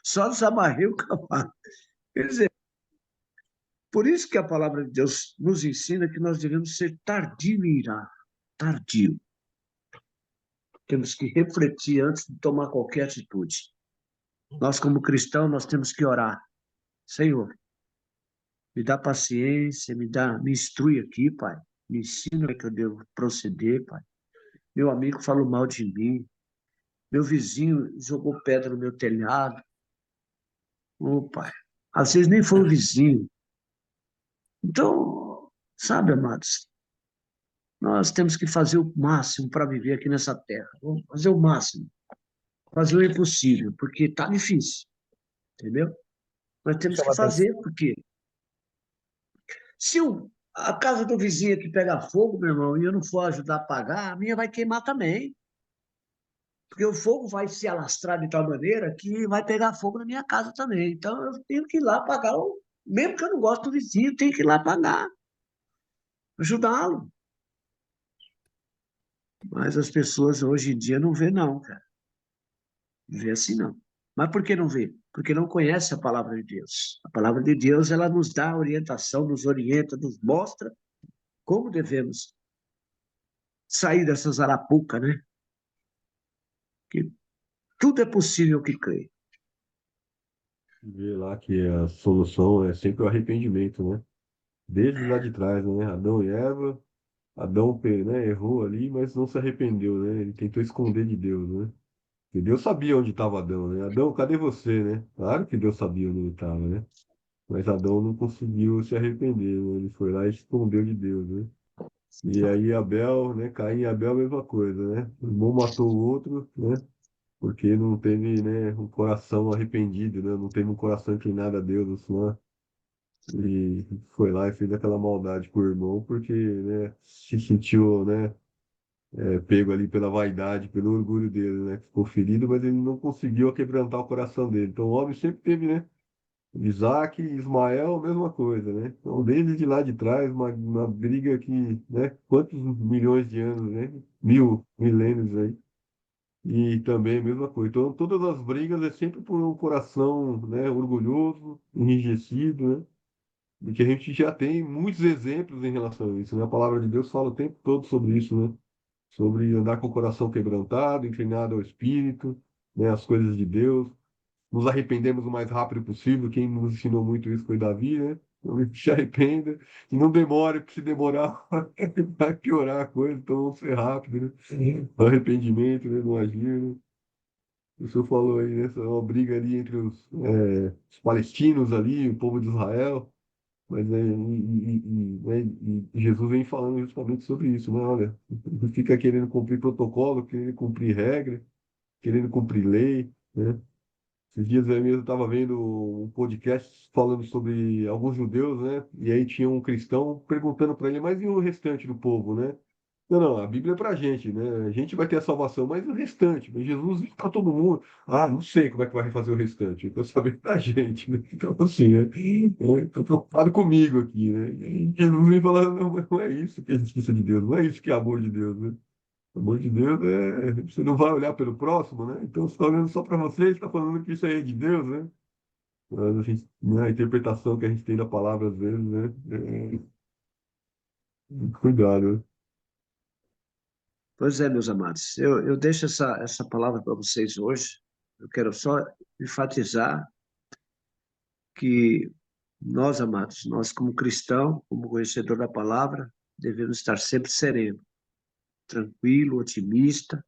só desamarrei o cavalo. Quer dizer, por isso que a palavra de Deus nos ensina que nós devemos ser tardio em irar, tardio. Temos que refletir antes de tomar qualquer atitude. Nós, como cristãos, nós temos que orar. Senhor, me dá paciência, me instrui aqui, Pai. Me ensina como é que eu devo proceder, Pai. Meu amigo falou mal de mim. Meu vizinho jogou pedra no meu telhado. Ô, Pai. Às vezes nem foi o vizinho. Então, sabe, amados, nós temos que fazer o máximo para viver aqui nessa terra. Vamos fazer o máximo. Fazer o impossível, porque tá difícil, entendeu? Nós temos que Chama atenção. fazer, porque se a casa do vizinho aqui pegar fogo, meu irmão, e eu não for ajudar a apagar, a minha vai queimar também. Porque o fogo vai se alastrar de tal maneira que vai pegar fogo na minha casa também. Então eu tenho que ir lá apagar, mesmo que eu não goste do vizinho, eu tenho que ir lá apagar, ajudá-lo. Mas as pessoas hoje em dia não vê não, cara. Não vê assim não. Mas por que não vê? Porque não conhece a palavra de Deus. A palavra de Deus, ela nos dá orientação, nos orienta, nos mostra como devemos sair dessas arapucas, né? Que tudo é possível que crê. Vê lá que a solução é sempre o arrependimento, né? Desde lá de trás, né? Adão e Eva, Adão, né, errou ali, mas não se arrependeu, né? Ele tentou esconder de Deus, né? E Deus sabia onde estava Adão, né? Adão, cadê você, né? Claro que Deus sabia onde ele estava, né? Mas Adão não conseguiu se arrepender, né? Ele foi lá e escondeu de Deus, né? E aí Abel, né? Caim e Abel, a mesma coisa, né? O irmão matou o outro, né? Porque não teve, né, um coração arrependido, né? Não teve um coração inclinado a Deus, assim, né? E foi lá e fez aquela maldade com o irmão, porque, né, se sentiu, né, pego ali pela vaidade, pelo orgulho dele, né? Ficou ferido, mas ele não conseguiu quebrantar o coração dele. Então o homem sempre teve, né? Isaac e Ismael, mesma coisa, né? Então, desde de lá de trás, uma briga que, né? Quantos milhões de anos, né? Milênios aí. E também a mesma coisa. Então, todas as brigas é sempre por um coração, né? Orgulhoso, enrijecido, né? E que a gente já tem muitos exemplos em relação a isso, né? A palavra de Deus fala o tempo todo sobre isso, né? Sobre andar com o coração quebrantado, inclinado ao Espírito, né? As coisas de Deus, nos arrependemos o mais rápido possível. Quem nos ensinou muito isso foi Davi, né? Então, se arrependa e não demore, porque se demorar vai piorar a coisa, então vamos ser rápido, né? O arrependimento, né? Não agir, né? O senhor falou aí, né? Essa é uma briga ali entre os palestinos ali, o povo de Israel, mas né, e Jesus vem falando justamente sobre isso, né? Olha, fica querendo cumprir protocolo, querendo cumprir regra, querendo cumprir lei, né? Esses dias eu mesmo estava vendo um podcast falando sobre alguns judeus, né? E aí tinha um cristão perguntando para ele, mas e o restante do povo, né? Não, não, a Bíblia é para a gente, né? A gente vai ter a salvação, mas o restante, mas Jesus diz para todo mundo. Ah, não sei como é que vai fazer o restante, eu estou sabendo da gente, né? Então, assim, né? Estou preocupado comigo aqui, né? E Jesus vem falando, não, não é isso que é justiça de Deus, não é isso que é amor de Deus, né? O amor de Deus você não vai olhar pelo próximo, né? Então você está olhando só para você, está falando que isso aí é de Deus, né? Mas a gente, né, a interpretação que a gente tem da palavra às vezes, né? Cuidado, né? Pois é, meus amados, eu deixo essa palavra para vocês hoje. Eu quero só enfatizar que nós, amados, nós como cristão, como conhecedor da palavra, devemos estar sempre sereno, tranquilo, otimista.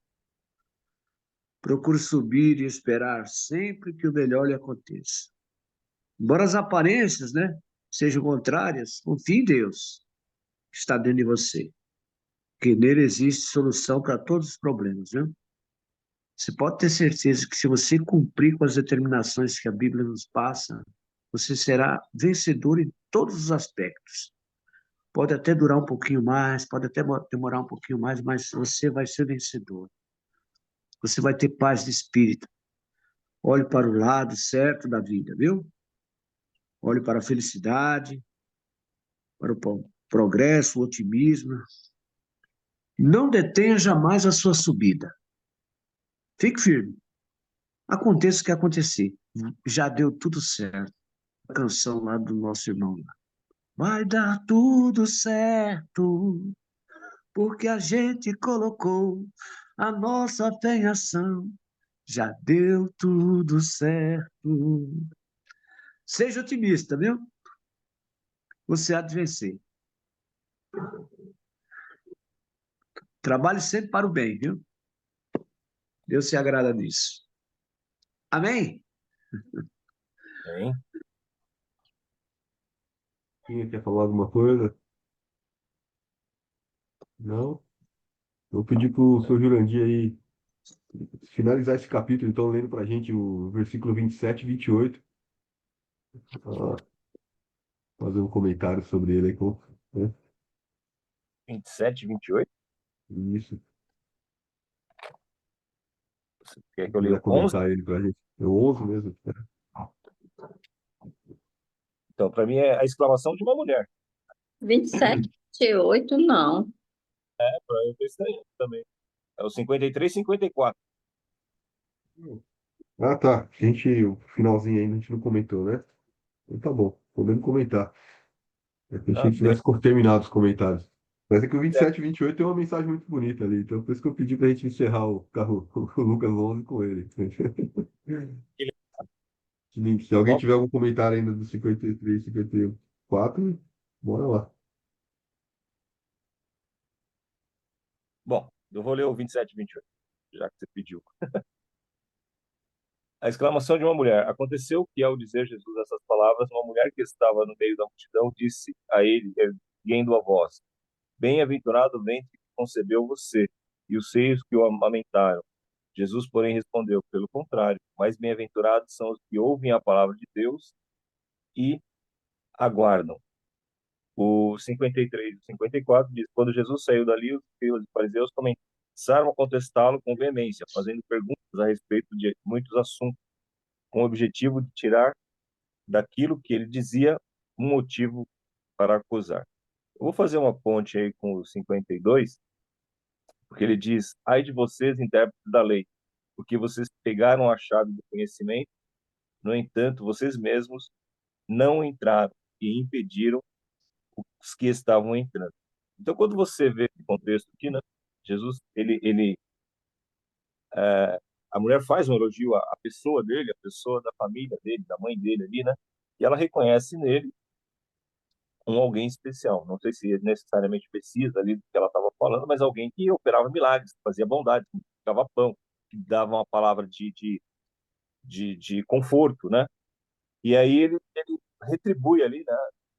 Procure subir e esperar sempre que o melhor lhe aconteça. Embora as aparências, né, sejam contrárias, confie em Deus, que está dentro de você, que nele existe solução para todos os problemas, viu? Você pode ter certeza que se você cumprir com as determinações que a Bíblia nos passa, você será vencedor em todos os aspectos. Pode até durar um pouquinho mais, pode até demorar um pouquinho mais, mas você vai ser vencedor. Você vai ter paz de espírito. Olhe para o lado certo da vida, viu? Olhe para a felicidade, para o progresso, o otimismo. Não detenha jamais a sua subida. Fique firme. Aconteça o que acontecer. Já deu tudo certo. A canção lá do nosso irmão. Vai dar tudo certo, porque a gente colocou a nossa fé em ação. Já deu tudo certo. Seja otimista, viu? Você há de vencer. Trabalhe sempre para o bem, viu? Deus se agrada nisso. Amém? Hein? Quem quer falar alguma coisa? Não? Eu pedi para o senhor Jurandir aí finalizar esse capítulo, então, lendo para a gente o versículo 27 e 28, para fazer um comentário sobre ele aí, né? 27, 28? Isso, Você quer se que eu leia quiser o 11? comentar ele para a gente. É o 11 mesmo. Então, para mim é a exclamação de uma mulher. 27, 28, não. Eu pensei também. É o 53, 54. Ah, tá. O finalzinho ainda a gente não comentou, né? Então tá bom, podemos comentar. É que a Ah, gente tivesse terminado os comentários. Mas é que o 27 e 28 tem uma mensagem muito bonita ali, então por isso que eu pedi pra gente encerrar o carro, o Lucas 11 com ele. Se alguém Bom, tiver algum comentário ainda do 53, 54, bora lá. bom, eu vou ler o 27 e 28, já que você pediu. A exclamação de uma mulher. Aconteceu que, ao dizer Jesus essas palavras, uma mulher que estava no meio da multidão disse a ele, erguendo a voz: Bem-aventurado o ventre que concebeu você, e os seios que o amamentaram. Jesus, porém, respondeu: Pelo contrário, mais bem-aventurados são os que ouvem a palavra de Deus e aguardam. O 53 e o 54 diz: Quando Jesus saiu dali, os escribas e fariseus começaram a contestá-lo com veemência, fazendo perguntas a respeito de muitos assuntos, com o objetivo de tirar daquilo que ele dizia, um motivo para acusar. Eu vou fazer uma ponte aí com o 52, porque ele diz: ai de vocês, intérpretes da lei, porque vocês pegaram a chave do conhecimento, no entanto, vocês mesmos não entraram e impediram os que estavam entrando. Então, quando você vê esse contexto aqui, né, Jesus, a mulher faz um elogio à pessoa dele, à pessoa da família dele, da mãe dele ali, né? E ela reconhece nele um alguém especial. Não sei se necessariamente precisa ali do que ela estava falando, mas alguém que operava milagres, que fazia bondade, que dava pão, que dava uma palavra de conforto, né? E aí ele retribui ali, né?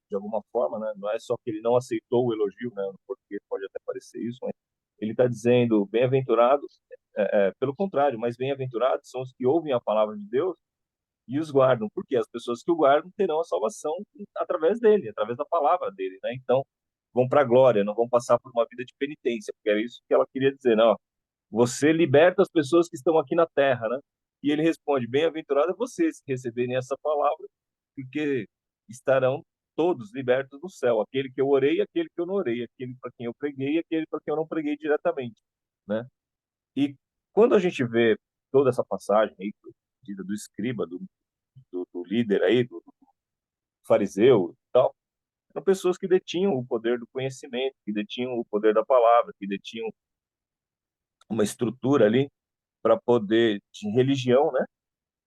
De alguma forma, né? Não é só que ele não aceitou o elogio, né? No português pode até parecer isso, mas ele está dizendo bem-aventurados, pelo contrário, mas bem-aventurados são os que ouvem a palavra de Deus e os guardam, porque as pessoas que o guardam terão a salvação através dele, através da palavra dele, né? Então, vão para a glória, não vão passar por uma vida de penitência, porque era isso que ela queria dizer, não? Você liberta as pessoas que estão aqui na terra, né? E ele responde: bem-aventurado é vocês que receberem essa palavra, porque estarão todos libertos do céu. Aquele que eu orei, aquele que eu não orei, aquele para quem eu preguei, aquele para quem eu não preguei diretamente, né? E quando a gente vê toda essa passagem aí do escriba, do líder aí, do fariseu e tal, eram pessoas que detinham o poder do conhecimento, que detinham o poder da palavra, que detinham uma estrutura ali para poder de religião, né?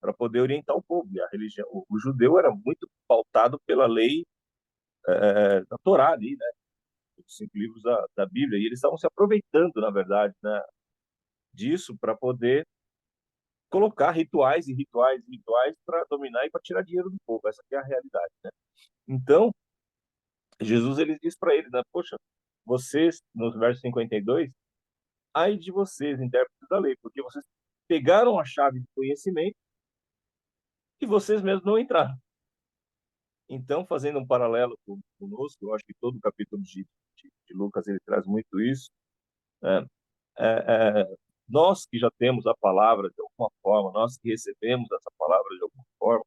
Para poder orientar o povo. E a religião, o judeu era muito pautado pela lei da Torá ali, né? Os 5 livros da Bíblia. E eles estavam se aproveitando, na verdade, né? Disso para poder colocar rituais e rituais e rituais para dominar e para tirar dinheiro do povo. Essa que é a realidade, né? Então, Jesus ele diz para eles, né? Poxa, vocês, no verso 52, ai de vocês, intérpretes da lei, porque vocês pegaram a chave do conhecimento e vocês mesmos não entraram. Então, fazendo um paralelo conosco, eu acho que todo o capítulo de Lucas ele traz muito isso. Né? Nós que já temos a palavra de alguma forma, nós que recebemos essa palavra de alguma forma,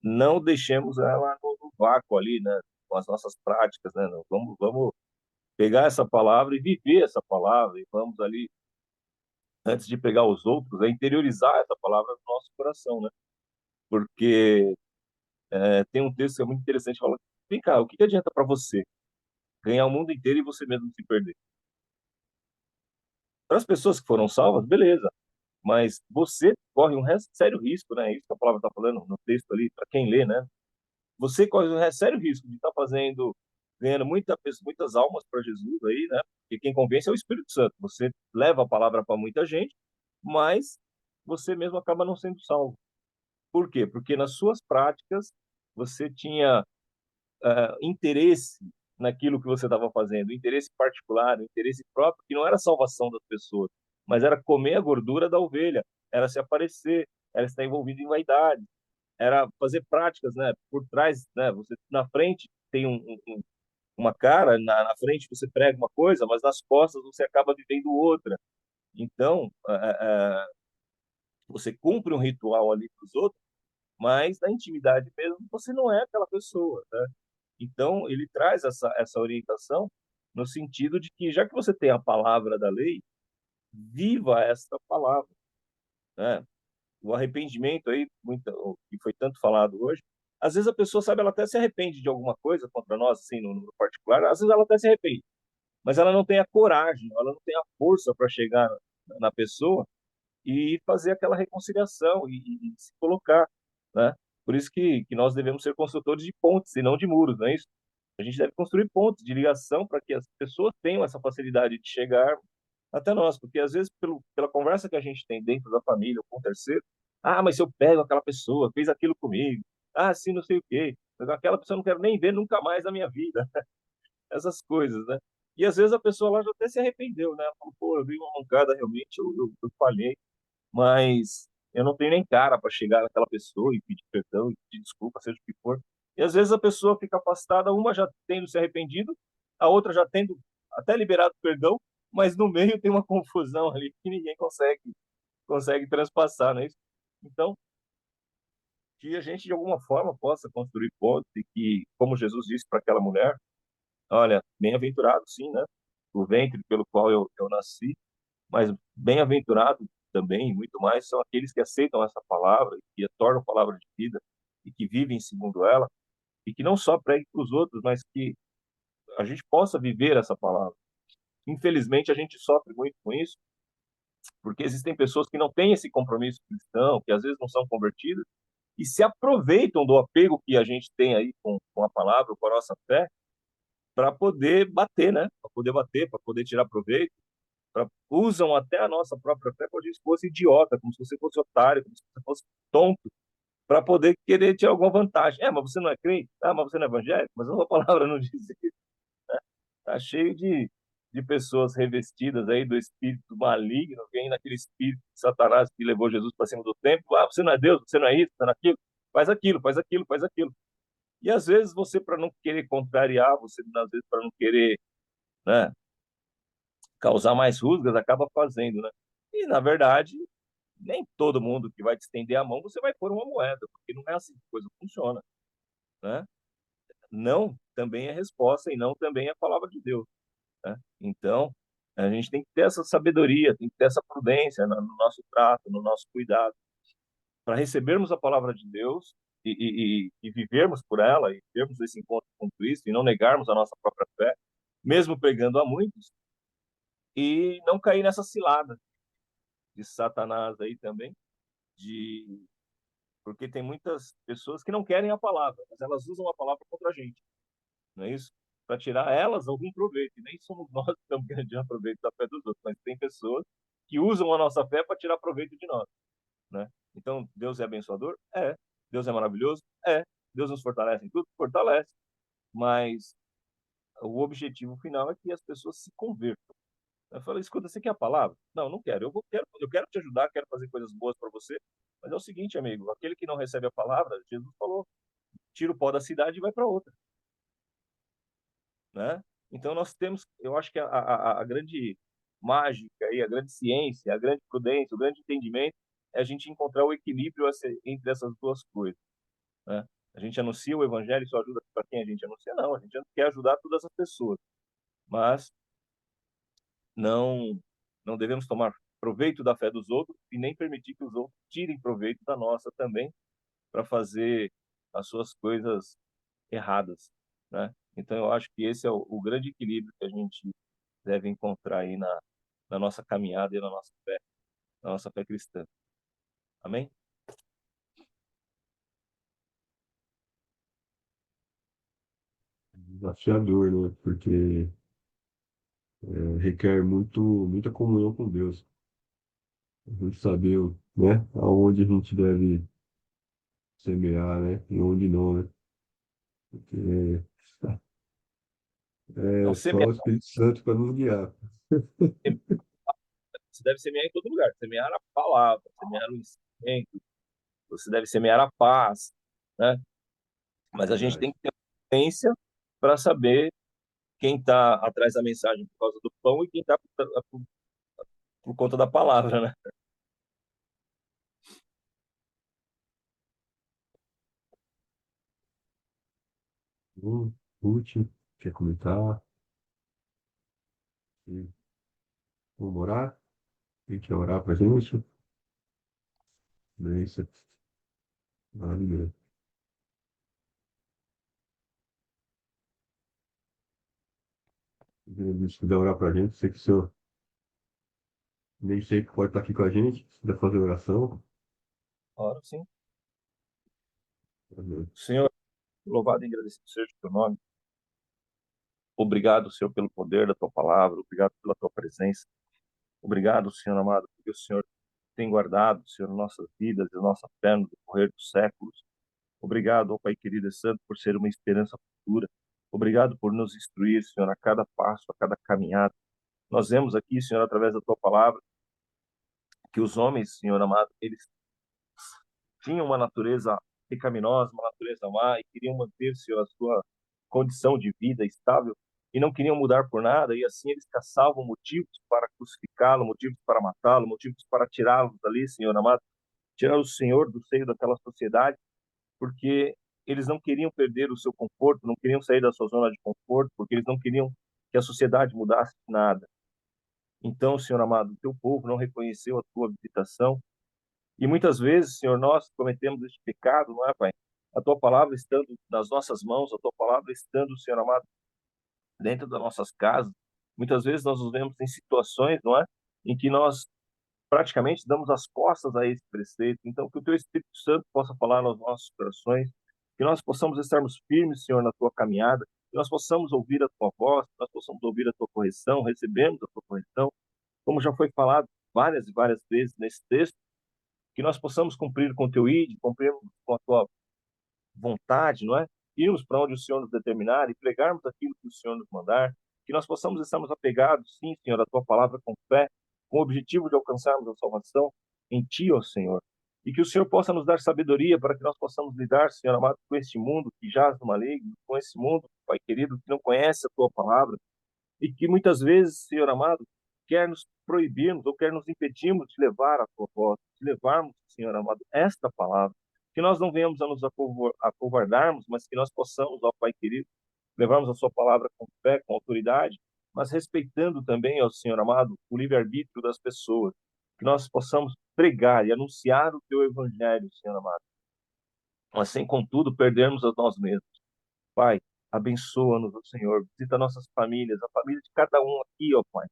não deixemos ela no vácuo ali, né? Com as nossas práticas, né? Vamos pegar essa palavra e viver essa palavra, e vamos ali, antes de pegar os outros, interiorizar essa palavra no nosso coração, né? Porque tem um texto que é muito interessante, fala: vem cá, o que adianta para você ganhar o mundo inteiro e você mesmo se perder? Para as pessoas que foram salvas, beleza, mas você corre um sério risco, né? Isso que a palavra está falando no texto ali, para quem lê, né? Você corre um sério risco de estar ganhando muitas almas para Jesus aí, né? Porque quem convence é o Espírito Santo. Você leva a palavra para muita gente, mas você mesmo acaba não sendo salvo. Por quê? Porque nas suas práticas você tinha interesse naquilo que você estava fazendo, interesse particular, interesse próprio, que não era a salvação das pessoas, mas era comer a gordura da ovelha, era se aparecer, era estar envolvido em vaidade, era fazer práticas, né? Por trás, né? Você na frente tem uma cara, na frente você prega uma coisa, mas nas costas você acaba vivendo outra. Então, você cumpre um ritual ali para os outros, mas na intimidade mesmo você não é aquela pessoa, né? Então, ele traz essa orientação no sentido de que, já que você tem a palavra da lei, viva esta palavra, né? O arrependimento aí, que foi tanto falado hoje, às vezes a pessoa, sabe, ela até se arrepende de alguma coisa contra nós, assim, no particular, às vezes ela até se arrepende, mas ela não tem a coragem, ela não tem a força para chegar na pessoa e fazer aquela reconciliação e se colocar, né? Por isso que nós devemos ser construtores de pontes e não de muros, não é isso? A gente deve construir pontos de ligação para que as pessoas tenham essa facilidade de chegar até nós, porque às vezes pela conversa que a gente tem dentro da família ou com o terceiro, mas se eu pego aquela pessoa, fez aquilo comigo, sim, não sei o quê, aquela pessoa eu não quero nem ver nunca mais na minha vida, essas coisas, né? E às vezes a pessoa lá já até se arrependeu, né? Falou: pô, eu vi uma mancada, realmente, eu falhei, mas eu não tenho nem cara para chegar naquela pessoa e pedir perdão e pedir desculpa, seja o que for. E às vezes a pessoa fica afastada, uma já tendo se arrependido, a outra já tendo até liberado perdão, mas no meio tem uma confusão ali que ninguém consegue transpassar, não é isso? Então, que a gente, de alguma forma, possa construir pontes e que, como Jesus disse para aquela mulher, olha, bem-aventurado, sim, né? O ventre pelo qual eu nasci, mas bem-aventurado também, muito mais, são aqueles que aceitam essa palavra, que a tornam palavra de vida e que vivem segundo ela, e que não só preguem para os outros, mas que a gente possa viver essa palavra. Infelizmente, a gente sofre muito com isso, porque existem pessoas que não têm esse compromisso cristão, que às vezes não são convertidas, e se aproveitam do apego que a gente tem aí com a palavra, com a nossa fé, para poder bater, né? Para poder bater, para poder tirar proveito. Usam até a nossa própria fé como se a gente fosse idiota, como se você fosse otário, como se você fosse tonto, para poder querer tirar alguma vantagem. É, mas você não é crente? Ah, mas você não é evangélico? Mas a palavra não diz isso. Tá cheio de pessoas revestidas aí do espírito maligno, vem naquele espírito de Satanás que levou Jesus para cima do templo. Ah, você não é Deus, você não é isso, você não é aquilo. Faz aquilo, faz aquilo, faz aquilo. E às vezes você, para não querer contrariar, você, às vezes, para não querer, né, causar mais rusgas, acaba fazendo, né? E, na verdade, nem todo mundo que vai te estender a mão, você vai pôr uma moeda, porque não é assim que a coisa funciona, né? Não também é resposta e não também é a palavra de Deus, né? Então, a gente tem que ter essa sabedoria, tem que ter essa prudência no nosso trato, no nosso cuidado, para recebermos a palavra de Deus e vivermos por ela, e termos esse encontro com Cristo, e não negarmos a nossa própria fé, mesmo pregando a muitos, e não cair nessa cilada de Satanás aí também, de porque tem muitas pessoas que não querem a palavra, mas elas usam a palavra contra a gente, não é isso? Para tirar elas algum proveito. E nem somos nós que estamos querendo tirar proveito da fé dos outros, mas tem pessoas que usam a nossa fé para tirar proveito de nós, né? Então, Deus é abençoador? É. Deus é maravilhoso? É. Deus nos fortalece em tudo? Fortalece. Mas o objetivo final é que as pessoas se convertam. Eu falei, escuta, você quer a palavra? Não, não quero. Eu quero te ajudar, quero fazer coisas boas para você. Mas é o seguinte, amigo, aquele que não recebe a palavra, Jesus falou, tira o pó da cidade e vai para outra, né? Então nós temos, eu acho que a grande mágica e a grande ciência, a grande prudência, o grande entendimento é a gente encontrar o equilíbrio entre essas duas coisas, né? A gente anuncia o evangelho e só ajuda para quem a gente anuncia? Não, a gente quer ajudar todas as pessoas, mas não não devemos tomar proveito da fé dos outros e nem permitir que os outros tirem proveito da nossa também para fazer as suas coisas erradas, né? Então eu acho que esse é o grande equilíbrio que a gente deve encontrar aí na nossa caminhada e na nossa fé cristã. Amém? Desafiador, né? Porque requer muita comunhão com Deus. A gente saber, né, aonde a gente deve semear, né, e onde não, né? Porque Então, é só o Espírito Santo para nos guiar. você deve semear em todo lugar. Semear a palavra, semear o ensinamento, você deve semear a paz, né? Mas a gente tem Verdade. que ter paciência para saber quem está atrás da mensagem por causa do pão e quem está por conta da palavra, né? Ruth, quer comentar? E vamos orar? Quem quer orar para a gente? Isso. Maravilha. Se puder orar para a gente, sei que o senhor nem sempre pode estar aqui com a gente, se puder fazer oração. Ora, sim. Amém. Senhor, louvado e agradecido seja o teu nome. Obrigado, Senhor, pelo poder da tua palavra. Obrigado pela tua presença. Obrigado, Senhor amado, porque o Senhor tem guardado, Senhor, nossas vidas e nossa fé no decorrer dos séculos. Obrigado, ó Pai querido e santo, por ser uma esperança futura. Obrigado por nos instruir, Senhor, a cada passo, a cada caminhada. Nós vemos aqui, Senhor, através da tua palavra, que os homens, Senhor amado, eles tinham uma natureza pecaminosa, uma natureza má, e queriam manter, Senhor, a sua condição de vida estável, e não queriam mudar por nada, e assim eles caçavam motivos para crucificá-lo, motivos para matá-lo, motivos para tirá-lo dali, Senhor amado, tirar o Senhor do seio daquela sociedade. porque eles não queriam perder o seu conforto, não queriam sair da sua zona de conforto, porque eles não queriam que a sociedade mudasse nada. Então, Senhor amado, o teu povo não reconheceu a tua visitação, e muitas vezes, Senhor, nós cometemos este pecado, não é, Pai? A tua palavra estando nas nossas mãos, a tua palavra estando, Senhor amado, dentro das nossas casas, muitas vezes nós nos vemos em situações, não é? Em que nós praticamente damos as costas a esse preceito. Então, que o teu Espírito Santo possa falar nos nossos corações, que nós possamos estarmos firmes, Senhor, na tua caminhada, que nós possamos ouvir a tua voz, que nós possamos ouvir a tua correção, recebemos a tua correção, como já foi falado várias e várias vezes nesse texto, que nós possamos cumprir com o teu ID, cumprirmos com a tua vontade, não é? Irmos para onde o Senhor nos determinar e pregarmos aquilo que o Senhor nos mandar, que nós possamos estarmos apegados, sim, Senhor, à tua palavra com fé, com o objetivo de alcançarmos a salvação em ti, ó Senhor. E que o Senhor possa nos dar sabedoria para que nós possamos lidar, Senhor amado, com este mundo que jaz no maligno, com esse mundo, Pai querido, que não conhece a tua palavra, e que muitas vezes, Senhor amado, quer nos proibirmos ou quer nos impedirmos de levar a tua voz, de levarmos, Senhor amado, esta palavra. Que nós não venhamos a nos acovardarmos, mas que nós possamos, ó Pai querido, levarmos a sua palavra com fé, com autoridade, mas respeitando também, ó Senhor amado, o livre-arbítrio das pessoas. Que nós possamos pregar e anunciar o teu evangelho, Senhor amado. Mas sem, contudo, perdermos a nós mesmos. Pai, abençoa-nos, ó Senhor. Visita nossas famílias, a família de cada um aqui, ó Pai.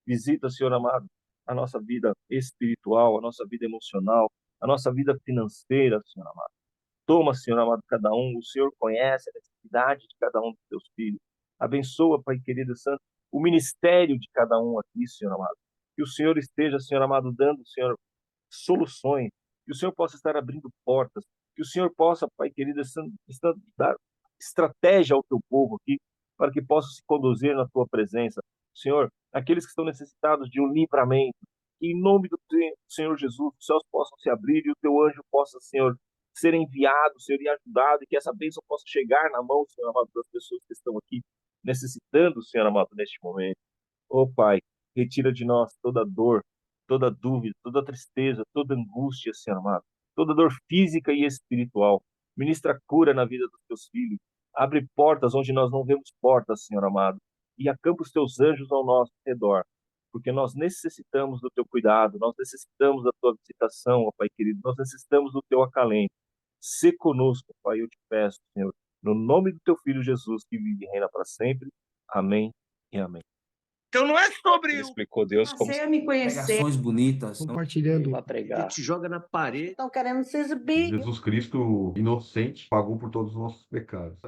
Visita, Senhor amado, a nossa vida espiritual, a nossa vida emocional, a nossa vida financeira, Senhor amado. Toma, Senhor amado, cada um. O Senhor conhece a necessidade de cada um dos teus filhos. Abençoa, Pai querido e santo, o ministério de cada um aqui, Senhor amado. Que o Senhor esteja, Senhor amado, dando, Senhor, soluções. Que o Senhor possa estar abrindo portas. Que o Senhor possa, Pai querido, dar estratégia ao teu povo aqui, para que possa se conduzir na tua presença. Senhor, aqueles que estão necessitados de um livramento, que em nome do Senhor Jesus, os céus possam se abrir e o teu anjo possa, Senhor, ser enviado, Senhor, e ajudado, e que essa bênção possa chegar na mão, Senhor amado, das pessoas que estão aqui necessitando, Senhor amado, neste momento. Ó Pai, retira de nós toda dor, toda dúvida, toda tristeza, toda angústia, Senhor amado, toda dor física e espiritual. Ministra cura na vida dos teus filhos. Abre portas onde nós não vemos portas, Senhor amado. E acampa os teus anjos ao nosso redor. Porque nós necessitamos do teu cuidado, nós necessitamos da tua visitação, ó Pai querido, nós necessitamos do teu acalento. Se conosco, Pai, eu te peço, Senhor, no nome do teu Filho Jesus, que vive e reina para sempre. Amém e amém. Então não é sobre Ele o explicou Deus como Passei a me conhecer. Pregações bonitas. Compartilhando. Para A pregar. gente joga na parede. Estão querendo se exibir. Jesus Cristo, inocente, pagou por todos os nossos pecados.